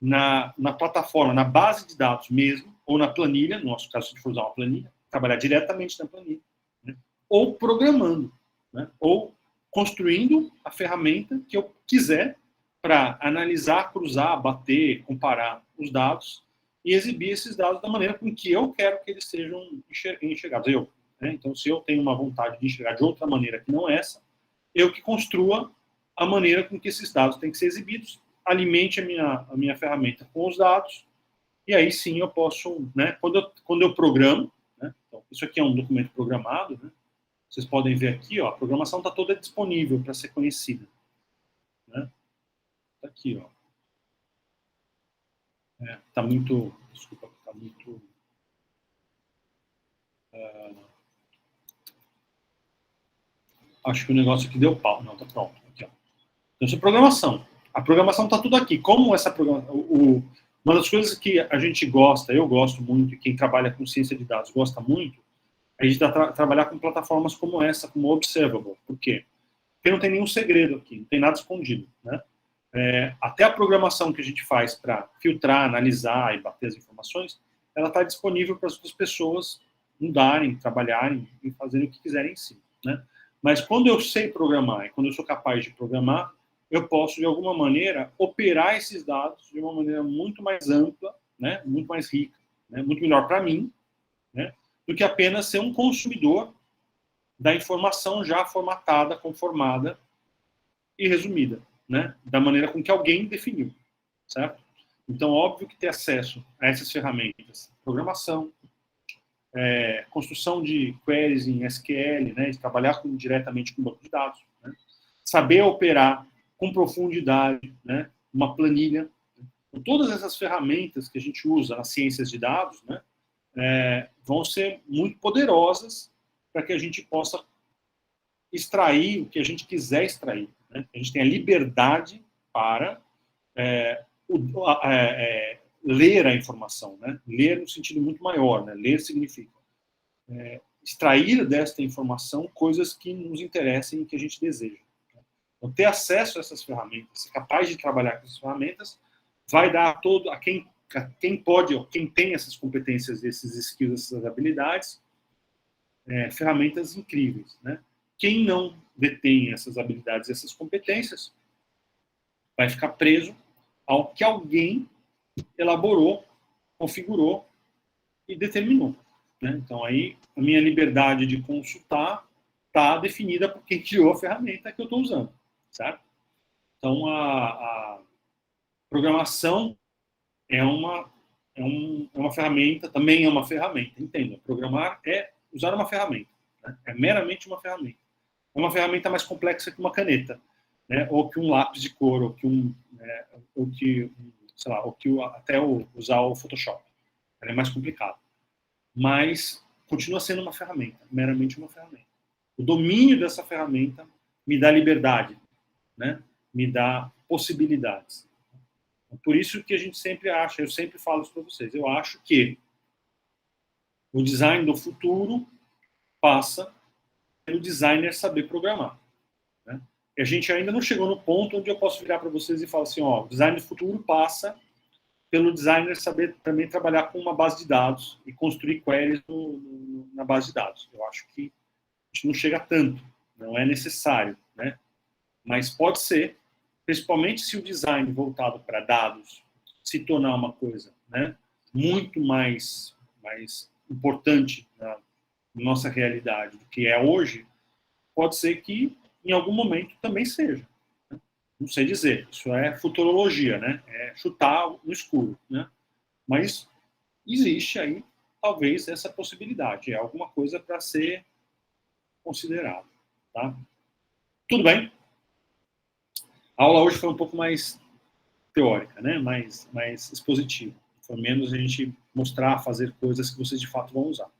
na plataforma, na base de dados mesmo, ou na planilha, no nosso caso, se a gente for usar uma planilha, trabalhar diretamente na planilha, né, ou programando, né, ou construindo a ferramenta que eu quiser para analisar, cruzar, bater, comparar os dados e exibir esses dados da maneira com que eu quero que eles sejam enxergados. Né? Então, se eu tenho uma vontade de enxergar de outra maneira que não essa, eu que construa a maneira com que esses dados têm que ser exibidos, alimente a minha ferramenta com os dados, e aí sim eu posso, né, quando eu programo, né, então, isso aqui é um documento programado, né, vocês podem ver aqui, ó, a programação está toda disponível para ser conhecida. Né? Tá aqui, ó. Tá muito, desculpa, tá muito... acho que o negócio aqui deu pau. Não, tá pronto. Aqui, ó. Então, isso é programação. A programação está tudo aqui. Como essa programação... uma das coisas que a gente gosta, eu gosto muito, e quem trabalha com ciência de dados gosta muito, é a gente trabalhar com plataformas como essa, como o Observable. Por quê? Porque não tem nenhum segredo aqui, não tem nada escondido. Né? Até a programação que a gente faz para filtrar, analisar e bater as informações, ela está disponível para as outras pessoas mudarem, trabalharem e fazerem o que quiserem em si. Né? Mas quando eu sei programar e quando eu sou capaz de programar, eu posso, de alguma maneira, operar esses dados de uma maneira muito mais ampla, né? Muito mais rica, né? Muito melhor para mim, né? Do que apenas ser um consumidor da informação já formatada, conformada e resumida, né? Da maneira com que alguém definiu, certo? Então, óbvio que ter acesso a essas ferramentas, programação, construção de queries em SQL, né? Trabalhar diretamente com banco de dados, né? Saber operar com profundidade, né? Uma planilha. Então, todas essas ferramentas que a gente usa nas ciências de dados, né? Vão ser muito poderosas para que a gente possa extrair o que a gente quiser extrair. Né? A gente tem a liberdade para ler a informação. Né? Ler no sentido muito maior. Né? Ler significa extrair desta informação coisas que nos interessem e que a gente deseja. Então, ter acesso a essas ferramentas, ser capaz de trabalhar com essas ferramentas, vai dar a quem pode, ou quem tem essas competências, esses skills, essas habilidades, ferramentas incríveis. Né? Quem não detém essas habilidades, essas competências, vai ficar preso ao que alguém elaborou, configurou e determinou. Né? Então, aí, a minha liberdade de consultar está definida por quem criou a ferramenta que eu estou usando. Certo? Então, a programação é uma ferramenta, também é uma ferramenta, entenda. Programar é usar uma ferramenta. Né? É meramente uma ferramenta. É uma ferramenta mais complexa que uma caneta, né? Ou que um lápis de cor, ou que até usar o Photoshop. Ela é mais complicada. Mas continua sendo uma ferramenta, meramente uma ferramenta. O domínio dessa ferramenta me dá liberdade, né? Me dá possibilidades. Por isso que a gente sempre acha, eu sempre falo isso para vocês, eu acho que o design do futuro passa pelo designer saber programar. Né? E a gente ainda não chegou no ponto onde eu posso virar para vocês e falar assim, ó, o design do futuro passa pelo designer saber também trabalhar com uma base de dados e construir queries na base de dados. Eu acho que a gente não chega tanto, não é necessário, né? Mas pode ser, principalmente se o design voltado para dados se tornar uma coisa, né, muito mais importante na nossa realidade do que é hoje, pode ser que em algum momento também seja. Né? Não sei dizer, isso é futurologia, né? É chutar no escuro. Né? Mas existe aí, talvez, essa possibilidade. É alguma coisa para ser considerado. Tá? Tudo bem? A aula hoje foi um pouco mais teórica, né? mais expositiva. Foi menos a gente mostrar, fazer coisas que vocês de fato vão usar.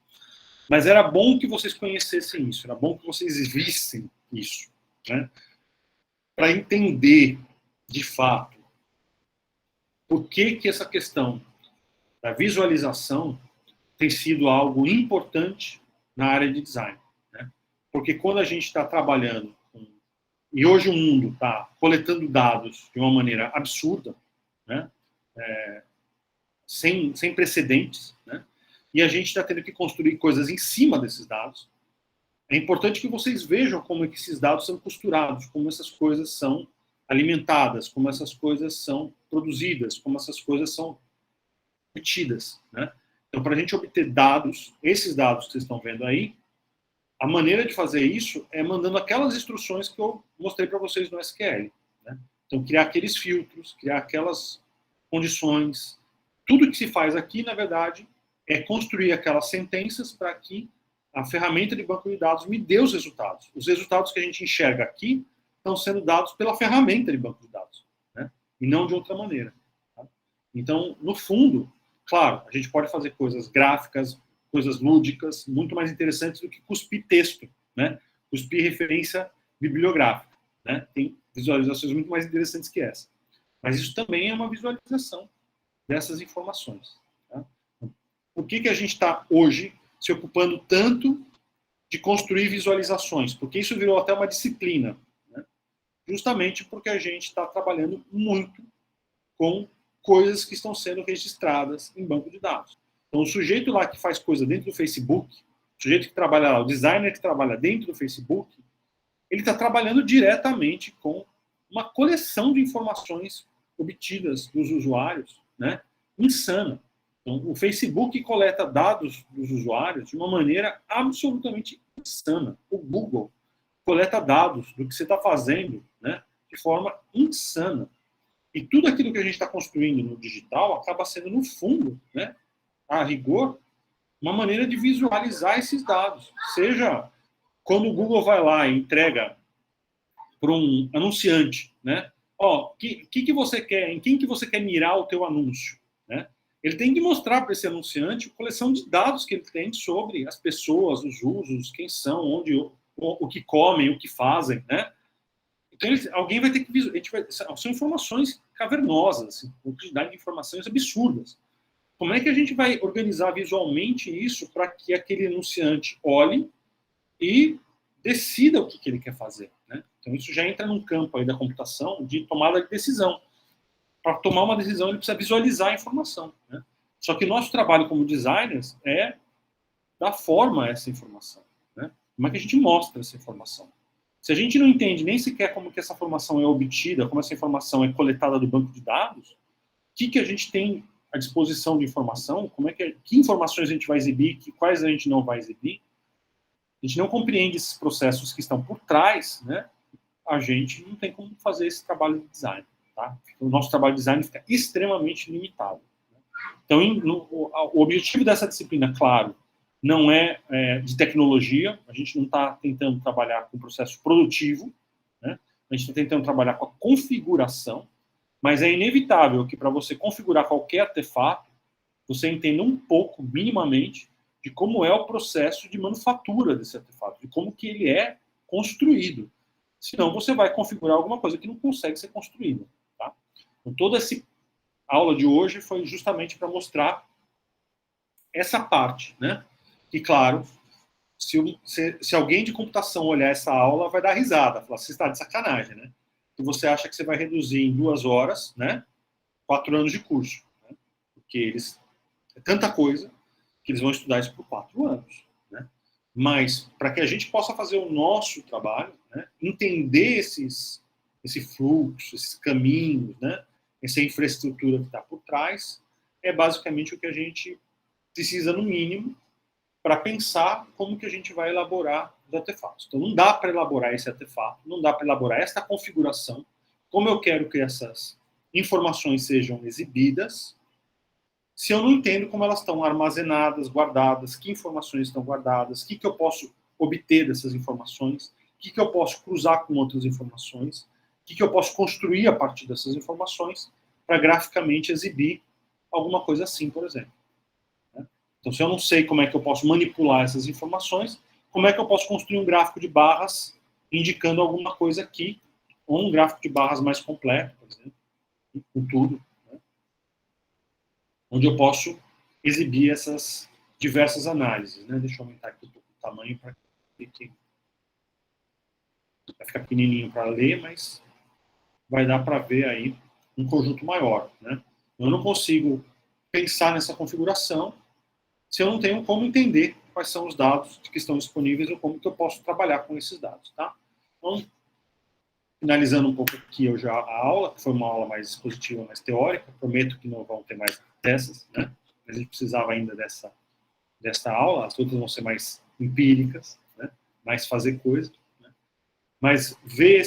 Mas era bom que vocês conhecessem isso, era bom que vocês vissem isso, né? Para entender, de fato, por que essa questão da visualização tem sido algo importante na área de design. Né? Porque quando a gente está trabalhando e hoje o mundo está coletando dados de uma maneira absurda, né? Sem precedentes, né? E a gente está tendo que construir coisas em cima desses dados, é importante que vocês vejam como é que esses dados são costurados, como essas coisas são alimentadas, como essas coisas são produzidas, como essas coisas são obtidas, né? Então, para a gente obter dados, esses dados que vocês estão vendo aí, a maneira de fazer isso é mandando aquelas instruções que eu mostrei para vocês no SQL, né? Então, criar aqueles filtros, criar aquelas condições. Tudo que se faz aqui, na verdade, é construir aquelas sentenças para que a ferramenta de banco de dados me dê os resultados. Os resultados que a gente enxerga aqui estão sendo dados pela ferramenta de banco de dados, né? E não de outra maneira. Tá? Então, no fundo, claro, a gente pode fazer coisas gráficas, coisas lúdicas, muito mais interessantes do que cuspir texto, né? Cuspir referência bibliográfica, né? Tem visualizações muito mais interessantes que essa. Mas isso também é uma visualização dessas informações. Tá? Por que a gente está hoje se ocupando tanto de construir visualizações? Porque isso virou até uma disciplina, né? Justamente porque a gente está trabalhando muito com coisas que estão sendo registradas em banco de dados. Então, o sujeito lá que faz coisa dentro do Facebook, o sujeito que trabalha lá, o designer que trabalha dentro do Facebook, ele está trabalhando diretamente com uma coleção de informações obtidas dos usuários, né? Insana. Então, o Facebook coleta dados dos usuários de uma maneira absolutamente insana. O Google coleta dados do que você está fazendo, né? De forma insana. E tudo aquilo que a gente está construindo no digital acaba sendo, no fundo, né, a rigor, uma maneira de visualizar esses dados. Seja quando o Google vai lá e entrega para um anunciante, né? Ó, que você quer, em quem que você quer mirar o teu anúncio, né? Ele tem que mostrar para esse anunciante a coleção de dados que ele tem sobre as pessoas, os usos, quem são, onde, o que comem, o que fazem, né? Então, alguém vai ter que... são informações cavernosas, assim, quantidade de informações absurdas. Como é que a gente vai organizar visualmente isso para que aquele anunciante olhe e decida o que ele quer fazer, né? Então, isso já entra num campo aí da computação de tomada de decisão. Para tomar uma decisão, ele precisa visualizar a informação, né? Só que o nosso trabalho como designers é dar forma a essa informação, né? Como é que a gente mostra essa informação? Se a gente não entende nem sequer como que essa informação é obtida, como essa informação é coletada do banco de dados, o que a gente tem à disposição de informação, que informações a gente vai exibir, quais a gente não vai exibir, a gente não compreende esses processos que estão por trás, né? A gente não tem como fazer esse trabalho de design. Tá? O nosso trabalho de design fica extremamente limitado. Né? Então, o objetivo dessa disciplina, claro, não é de tecnologia, a gente não está tentando trabalhar com o processo produtivo, né? A gente está tentando trabalhar com a configuração, mas é inevitável que para você configurar qualquer artefato, você entenda um pouco, minimamente, de como é o processo de manufatura desse artefato, de como que ele é construído. Senão você vai configurar alguma coisa que não consegue ser construída. Tá? Então, toda essa aula de hoje foi justamente para mostrar essa parte, né? E, claro, se alguém de computação olhar essa aula, vai dar risada, falar, você está de sacanagem, né? E você acha que você vai reduzir em 2 horas, né? 4 anos de curso. Né? Porque é tanta coisa que eles vão estudar isso por 4 anos. Né? Mas, para que a gente possa fazer o nosso trabalho, né? Entender esse fluxo, esses caminhos, né? Essa infraestrutura que está por trás, é basicamente o que a gente precisa, no mínimo, para pensar como que a gente vai elaborar os artefatos. Então, não dá para elaborar esse artefato, não dá para elaborar esta configuração, como eu quero que essas informações sejam exibidas, se eu não entendo como elas estão armazenadas, guardadas, que informações estão guardadas, o que eu posso obter dessas informações, o que eu posso cruzar com outras informações, o que eu posso construir a partir dessas informações para graficamente exibir alguma coisa assim, por exemplo. Então, se eu não sei como é que eu posso manipular essas informações, como é que eu posso construir um gráfico de barras indicando alguma coisa aqui, ou um gráfico de barras mais completo, por exemplo, com tudo, né? Onde eu posso exibir essas diversas análises. Né? Deixa eu aumentar aqui um pouco o tamanho para que vai ficar pequenininho para ler, mas vai dar para ver aí um conjunto maior. Né? Eu não consigo pensar nessa configuração se eu não tenho como entender quais são os dados que estão disponíveis ou como que eu posso trabalhar com esses dados, tá? Então, finalizando um pouco aqui hoje a aula, que foi uma aula mais expositiva, mais teórica, prometo que não vão ter mais dessas, né? A gente precisava ainda dessa aula, as outras vão ser mais empíricas, né? Mais fazer coisa, né? Mas ver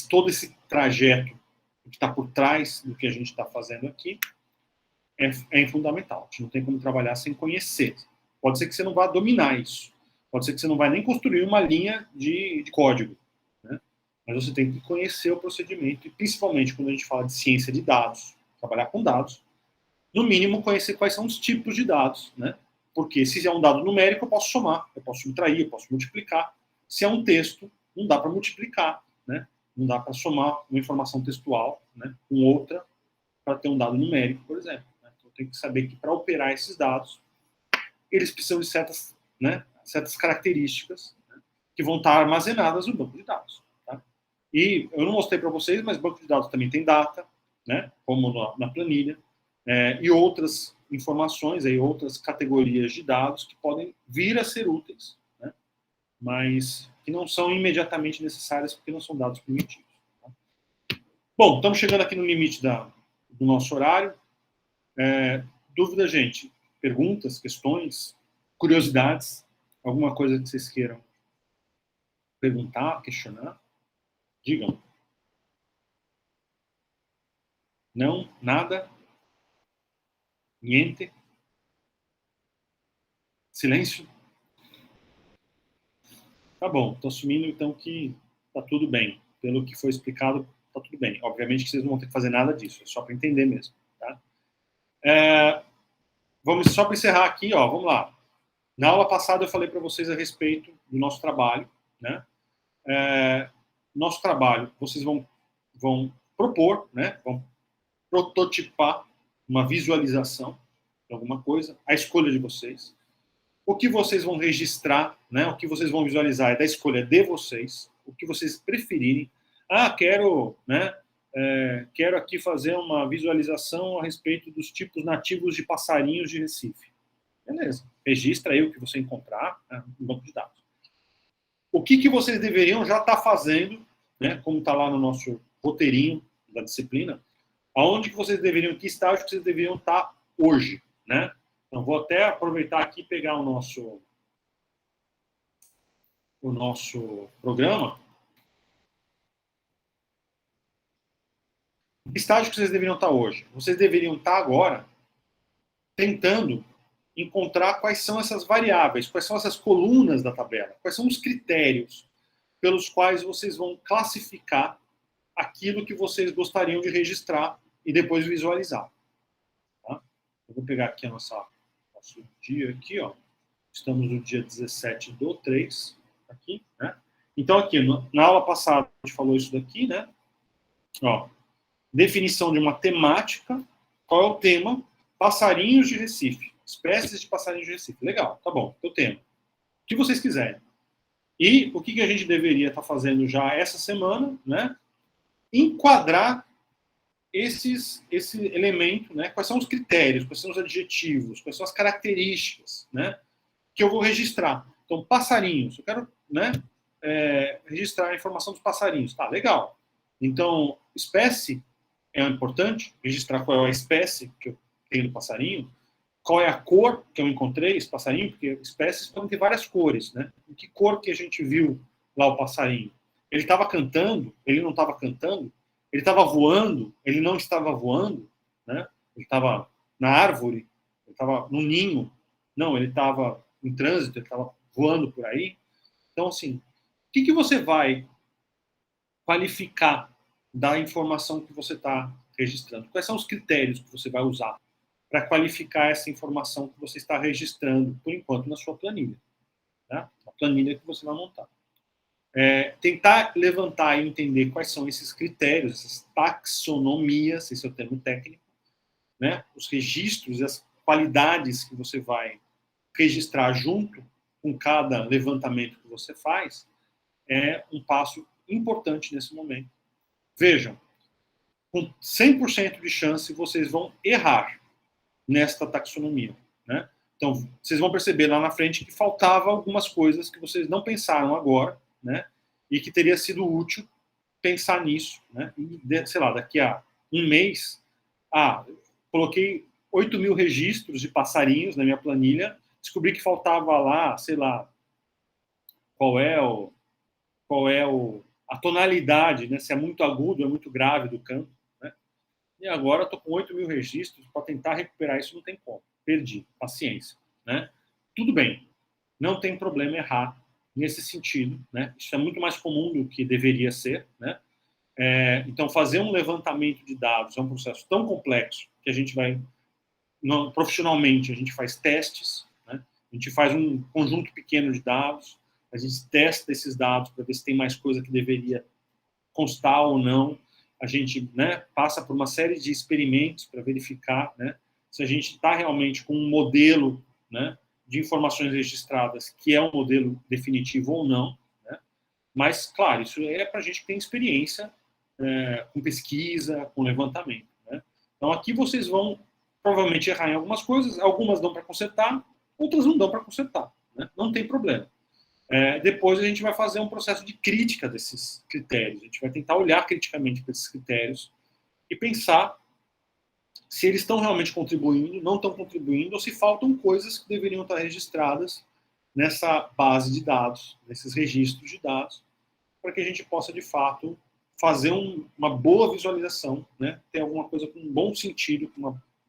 todo esse trajeto que está por trás do que a gente está fazendo aqui é fundamental. A gente não tem como trabalhar sem conhecer. Pode ser que você não vá dominar isso. Pode ser que você não vai nem construir uma linha de código, né? Mas você tem que conhecer o procedimento, e principalmente quando a gente fala de ciência de dados, trabalhar com dados, no mínimo conhecer quais são os tipos de dados, né? Porque se é um dado numérico, eu posso somar, eu posso subtrair, eu posso multiplicar. Se é um texto, não dá para multiplicar, né? Não dá para somar uma informação textual, né, com outra para ter um dado numérico, por exemplo. Né? Então, tem que saber que para operar esses dados, eles precisam de certas características, né, que vão estar armazenadas no banco de dados. Tá? E eu não mostrei para vocês, mas banco de dados também tem data, né, como na planilha, e outras informações, aí, outras categorias de dados que podem vir a ser úteis, né, mas que não são imediatamente necessárias porque não são dados primitivos. Tá? Bom, estamos chegando aqui no limite do nosso horário. Dúvida, gente? Perguntas, questões, curiosidades? Alguma coisa que vocês queiram perguntar, questionar? Digam. Não? Nada? Niente? Silêncio? Tá bom, estou assumindo então que está tudo bem. Pelo que foi explicado, está tudo bem. Obviamente que vocês não vão ter que fazer nada disso, é só para entender mesmo. Tá? Vamos só para encerrar aqui, ó, vamos lá. Na aula passada eu falei para vocês a respeito do nosso trabalho, né? Nosso trabalho, vocês vão propor, né? Vão prototipar uma visualização de alguma coisa, a escolha de vocês. O que vocês vão registrar, né? O que vocês vão visualizar é da escolha de vocês, o que vocês preferirem. Quero, né? Quero aqui fazer uma visualização a respeito dos tipos nativos de passarinhos de Recife. Beleza. Registra aí o que você encontrar, né, no banco de dados. O que vocês deveriam já estar fazendo, né? Como está lá no nosso roteirinho da disciplina, aonde que vocês deveriam, que estágio que vocês deveriam estar hoje, né? Então, vou até aproveitar aqui e pegar o nosso programa. Que estágio que vocês deveriam estar hoje? Vocês deveriam estar agora tentando encontrar quais são essas variáveis, quais são essas colunas da tabela, quais são os critérios pelos quais vocês vão classificar aquilo que vocês gostariam de registrar e depois visualizar. Tá? Eu vou pegar aqui nosso dia aqui, ó. Estamos no dia 17/3, aqui, né? Então, aqui, na aula passada, a gente falou isso daqui, né? Ó, definição de uma temática. Qual é o tema? Passarinhos de Recife. Espécies de passarinhos de Recife. Legal, tá bom, é o tema. O que vocês quiserem. E o que a gente deveria estar fazendo já essa semana, né? Enquadrar esse elemento, né? Quais são os critérios, quais são os adjetivos, quais são as características, né? Que eu vou registrar. Então, passarinhos. Eu quero, né? Registrar a informação dos passarinhos. Tá, legal. Então, espécie é importante, registrar qual é a espécie que eu tenho do passarinho, qual é a cor que eu encontrei esse passarinho, porque espécies podem ter várias cores, né? Em que cor que a gente viu lá o passarinho? Ele estava cantando? Ele não estava cantando? Ele estava voando? Ele não estava voando? Né? Ele estava na árvore? Ele estava no ninho? Não, ele estava em trânsito, ele estava voando por aí. Então, assim, o que você vai qualificar da informação que você está registrando? Quais são os critérios que você vai usar para qualificar essa informação que você está registrando, por enquanto, na sua planilha? Né? A planilha que você vai montar. Tentar levantar e entender quais são esses critérios, essas taxonomias, esse é o termo técnico, né? Os registros, as qualidades que você vai registrar junto com cada levantamento que você faz, é um passo importante nesse momento. Vejam, com 100% de chance vocês vão errar nesta taxonomia, né? Então, vocês vão perceber lá na frente que faltava algumas coisas que vocês não pensaram agora, né? E que teria sido útil pensar nisso, né? E, sei lá, daqui a um mês, coloquei 8.000 registros de passarinhos na minha planilha, descobri que faltava lá, sei lá, qual é a tonalidade, né? Se é muito agudo, é muito grave do canto, né? E agora estou com 8.000 registros para tentar recuperar isso, não tem como. Perdi, paciência, né? Tudo bem, não tem problema errar nesse sentido, né? Isso é muito mais comum do que deveria ser, né? Então, fazer um levantamento de dados é um processo tão complexo que a gente vai, profissionalmente, a gente faz testes, né? A gente faz um conjunto pequeno de dados, a gente testa esses dados para ver se tem mais coisa que deveria constar ou não. A gente, né, passa por uma série de experimentos para verificar, né, se a gente está realmente com um modelo, né, de informações registradas que é um modelo definitivo ou não, né? Mas, claro, isso é para a gente que tem experiência com pesquisa, com levantamento, né? Então, aqui vocês vão provavelmente errar em algumas coisas, algumas dão para consertar, outras não dão para consertar, né? Não tem problema. Depois a gente vai fazer um processo de crítica desses critérios. A gente vai tentar olhar criticamente para esses critérios e pensar se eles estão realmente contribuindo, não estão contribuindo, ou se faltam coisas que deveriam estar registradas nessa base de dados, nesses registros de dados, para que a gente possa, de fato, fazer uma boa visualização, né? Ter alguma coisa com um bom sentido,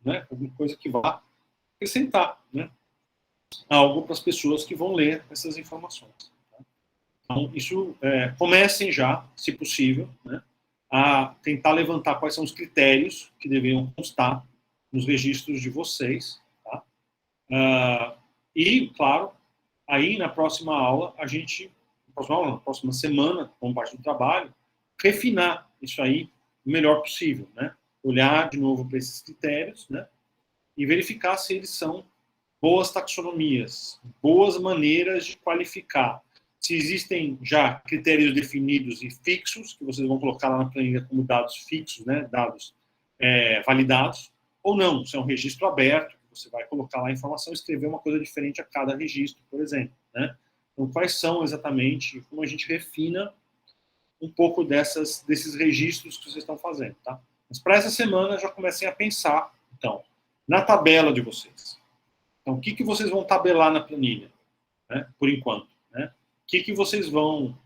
né? Alguma coisa que vá acrescentar, né? Algo para as pessoas que vão ler essas informações. Tá? Então, isso, comecem já, se possível, né, a tentar levantar quais são os critérios que deveriam constar nos registros de vocês. Tá? E, claro, aí na próxima aula, na próxima semana, como parte do trabalho, refinar isso aí o melhor possível. Né? Olhar de novo para esses critérios, né, e verificar se eles são boas taxonomias, boas maneiras de qualificar. Se existem já critérios definidos e fixos, que vocês vão colocar lá na planilha como dados fixos, né, dados validados, ou não, se é um registro aberto, você vai colocar lá a informação e escrever uma coisa diferente a cada registro, por exemplo. Né? Então, quais são exatamente, como a gente refina um pouco desses registros que vocês estão fazendo. Tá? Mas para essa semana, já comecem a pensar, então, na tabela de vocês. Então, o que vocês vão tabelar na planilha, né, por enquanto? Né? O que vocês vão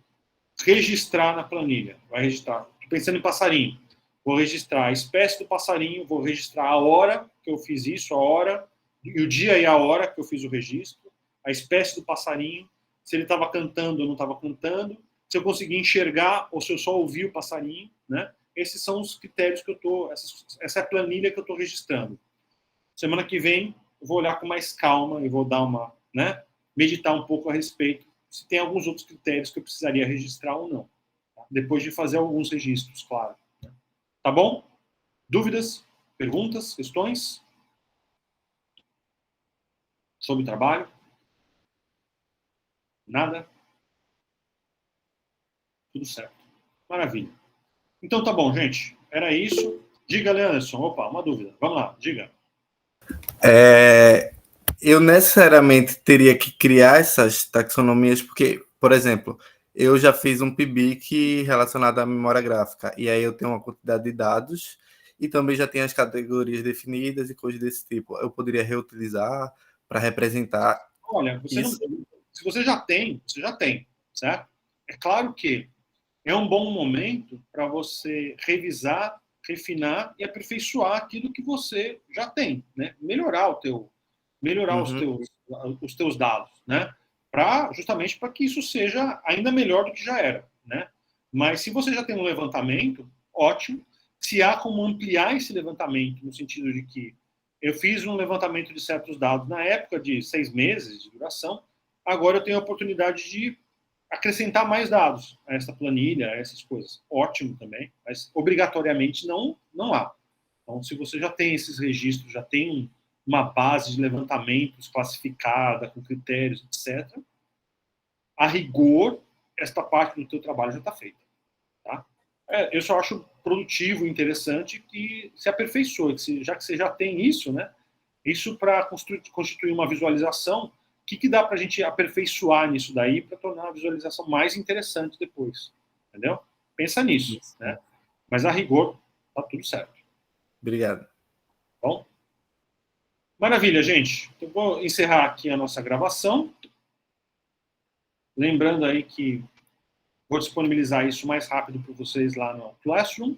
registrar na planilha? Vai registrar, pensando em passarinho, vou registrar a espécie do passarinho, vou registrar a hora que eu fiz isso, a hora, e o dia e a hora que eu fiz o registro, a espécie do passarinho, se ele estava cantando ou não estava cantando, se eu consegui enxergar ou se eu só ouvi o passarinho, né? Esses são os critérios que eu estou, essa é a planilha que eu estou registrando. Semana que vem, eu vou olhar com mais calma e vou dar né, meditar um pouco a respeito se tem alguns outros critérios que eu precisaria registrar ou não. Tá? Depois de fazer alguns registros, claro. Né? Tá bom? Dúvidas? Perguntas? Questões? Sobre o trabalho? Nada? Tudo certo. Maravilha. Então tá bom, gente. Era isso. Diga, Leanderson. Opa, uma dúvida. Vamos lá, diga. Eu necessariamente teria que criar essas taxonomias, porque, por exemplo, eu já fiz um PIBIC relacionado à memória gráfica, e aí eu tenho uma quantidade de dados, e também já tenho as categorias definidas e coisas desse tipo. Eu poderia reutilizar para representar. Olha, se você já tem, certo? É claro que é um bom momento para você revisar, refinar e aperfeiçoar aquilo que você já tem, né? Melhorar os teus dados, né? Justamente para que isso seja ainda melhor do que já era, né? Mas se você já tem um levantamento, ótimo. Se há como ampliar esse levantamento no sentido de que eu fiz um levantamento de certos dados na época de 6 meses de duração, agora eu tenho a oportunidade de acrescentar mais dados a essa planilha, a essas coisas. Ótimo também, mas obrigatoriamente não há. Então, se você já tem esses registros, já tem uma base de levantamentos classificada, com critérios, etc., a rigor, esta parte do teu trabalho já está feita. Tá? Eu só acho produtivo e interessante que se aperfeiçoe, já que você já tem isso, né, Isso para constituir uma visualização. O que dá para a gente aperfeiçoar nisso daí para tornar a visualização mais interessante depois? Entendeu? Pensa nisso, né? Mas a rigor, tá tudo certo. Obrigado. Bom? Maravilha, gente. Então, vou encerrar aqui a nossa gravação. Lembrando aí que vou disponibilizar isso mais rápido para vocês lá no Classroom.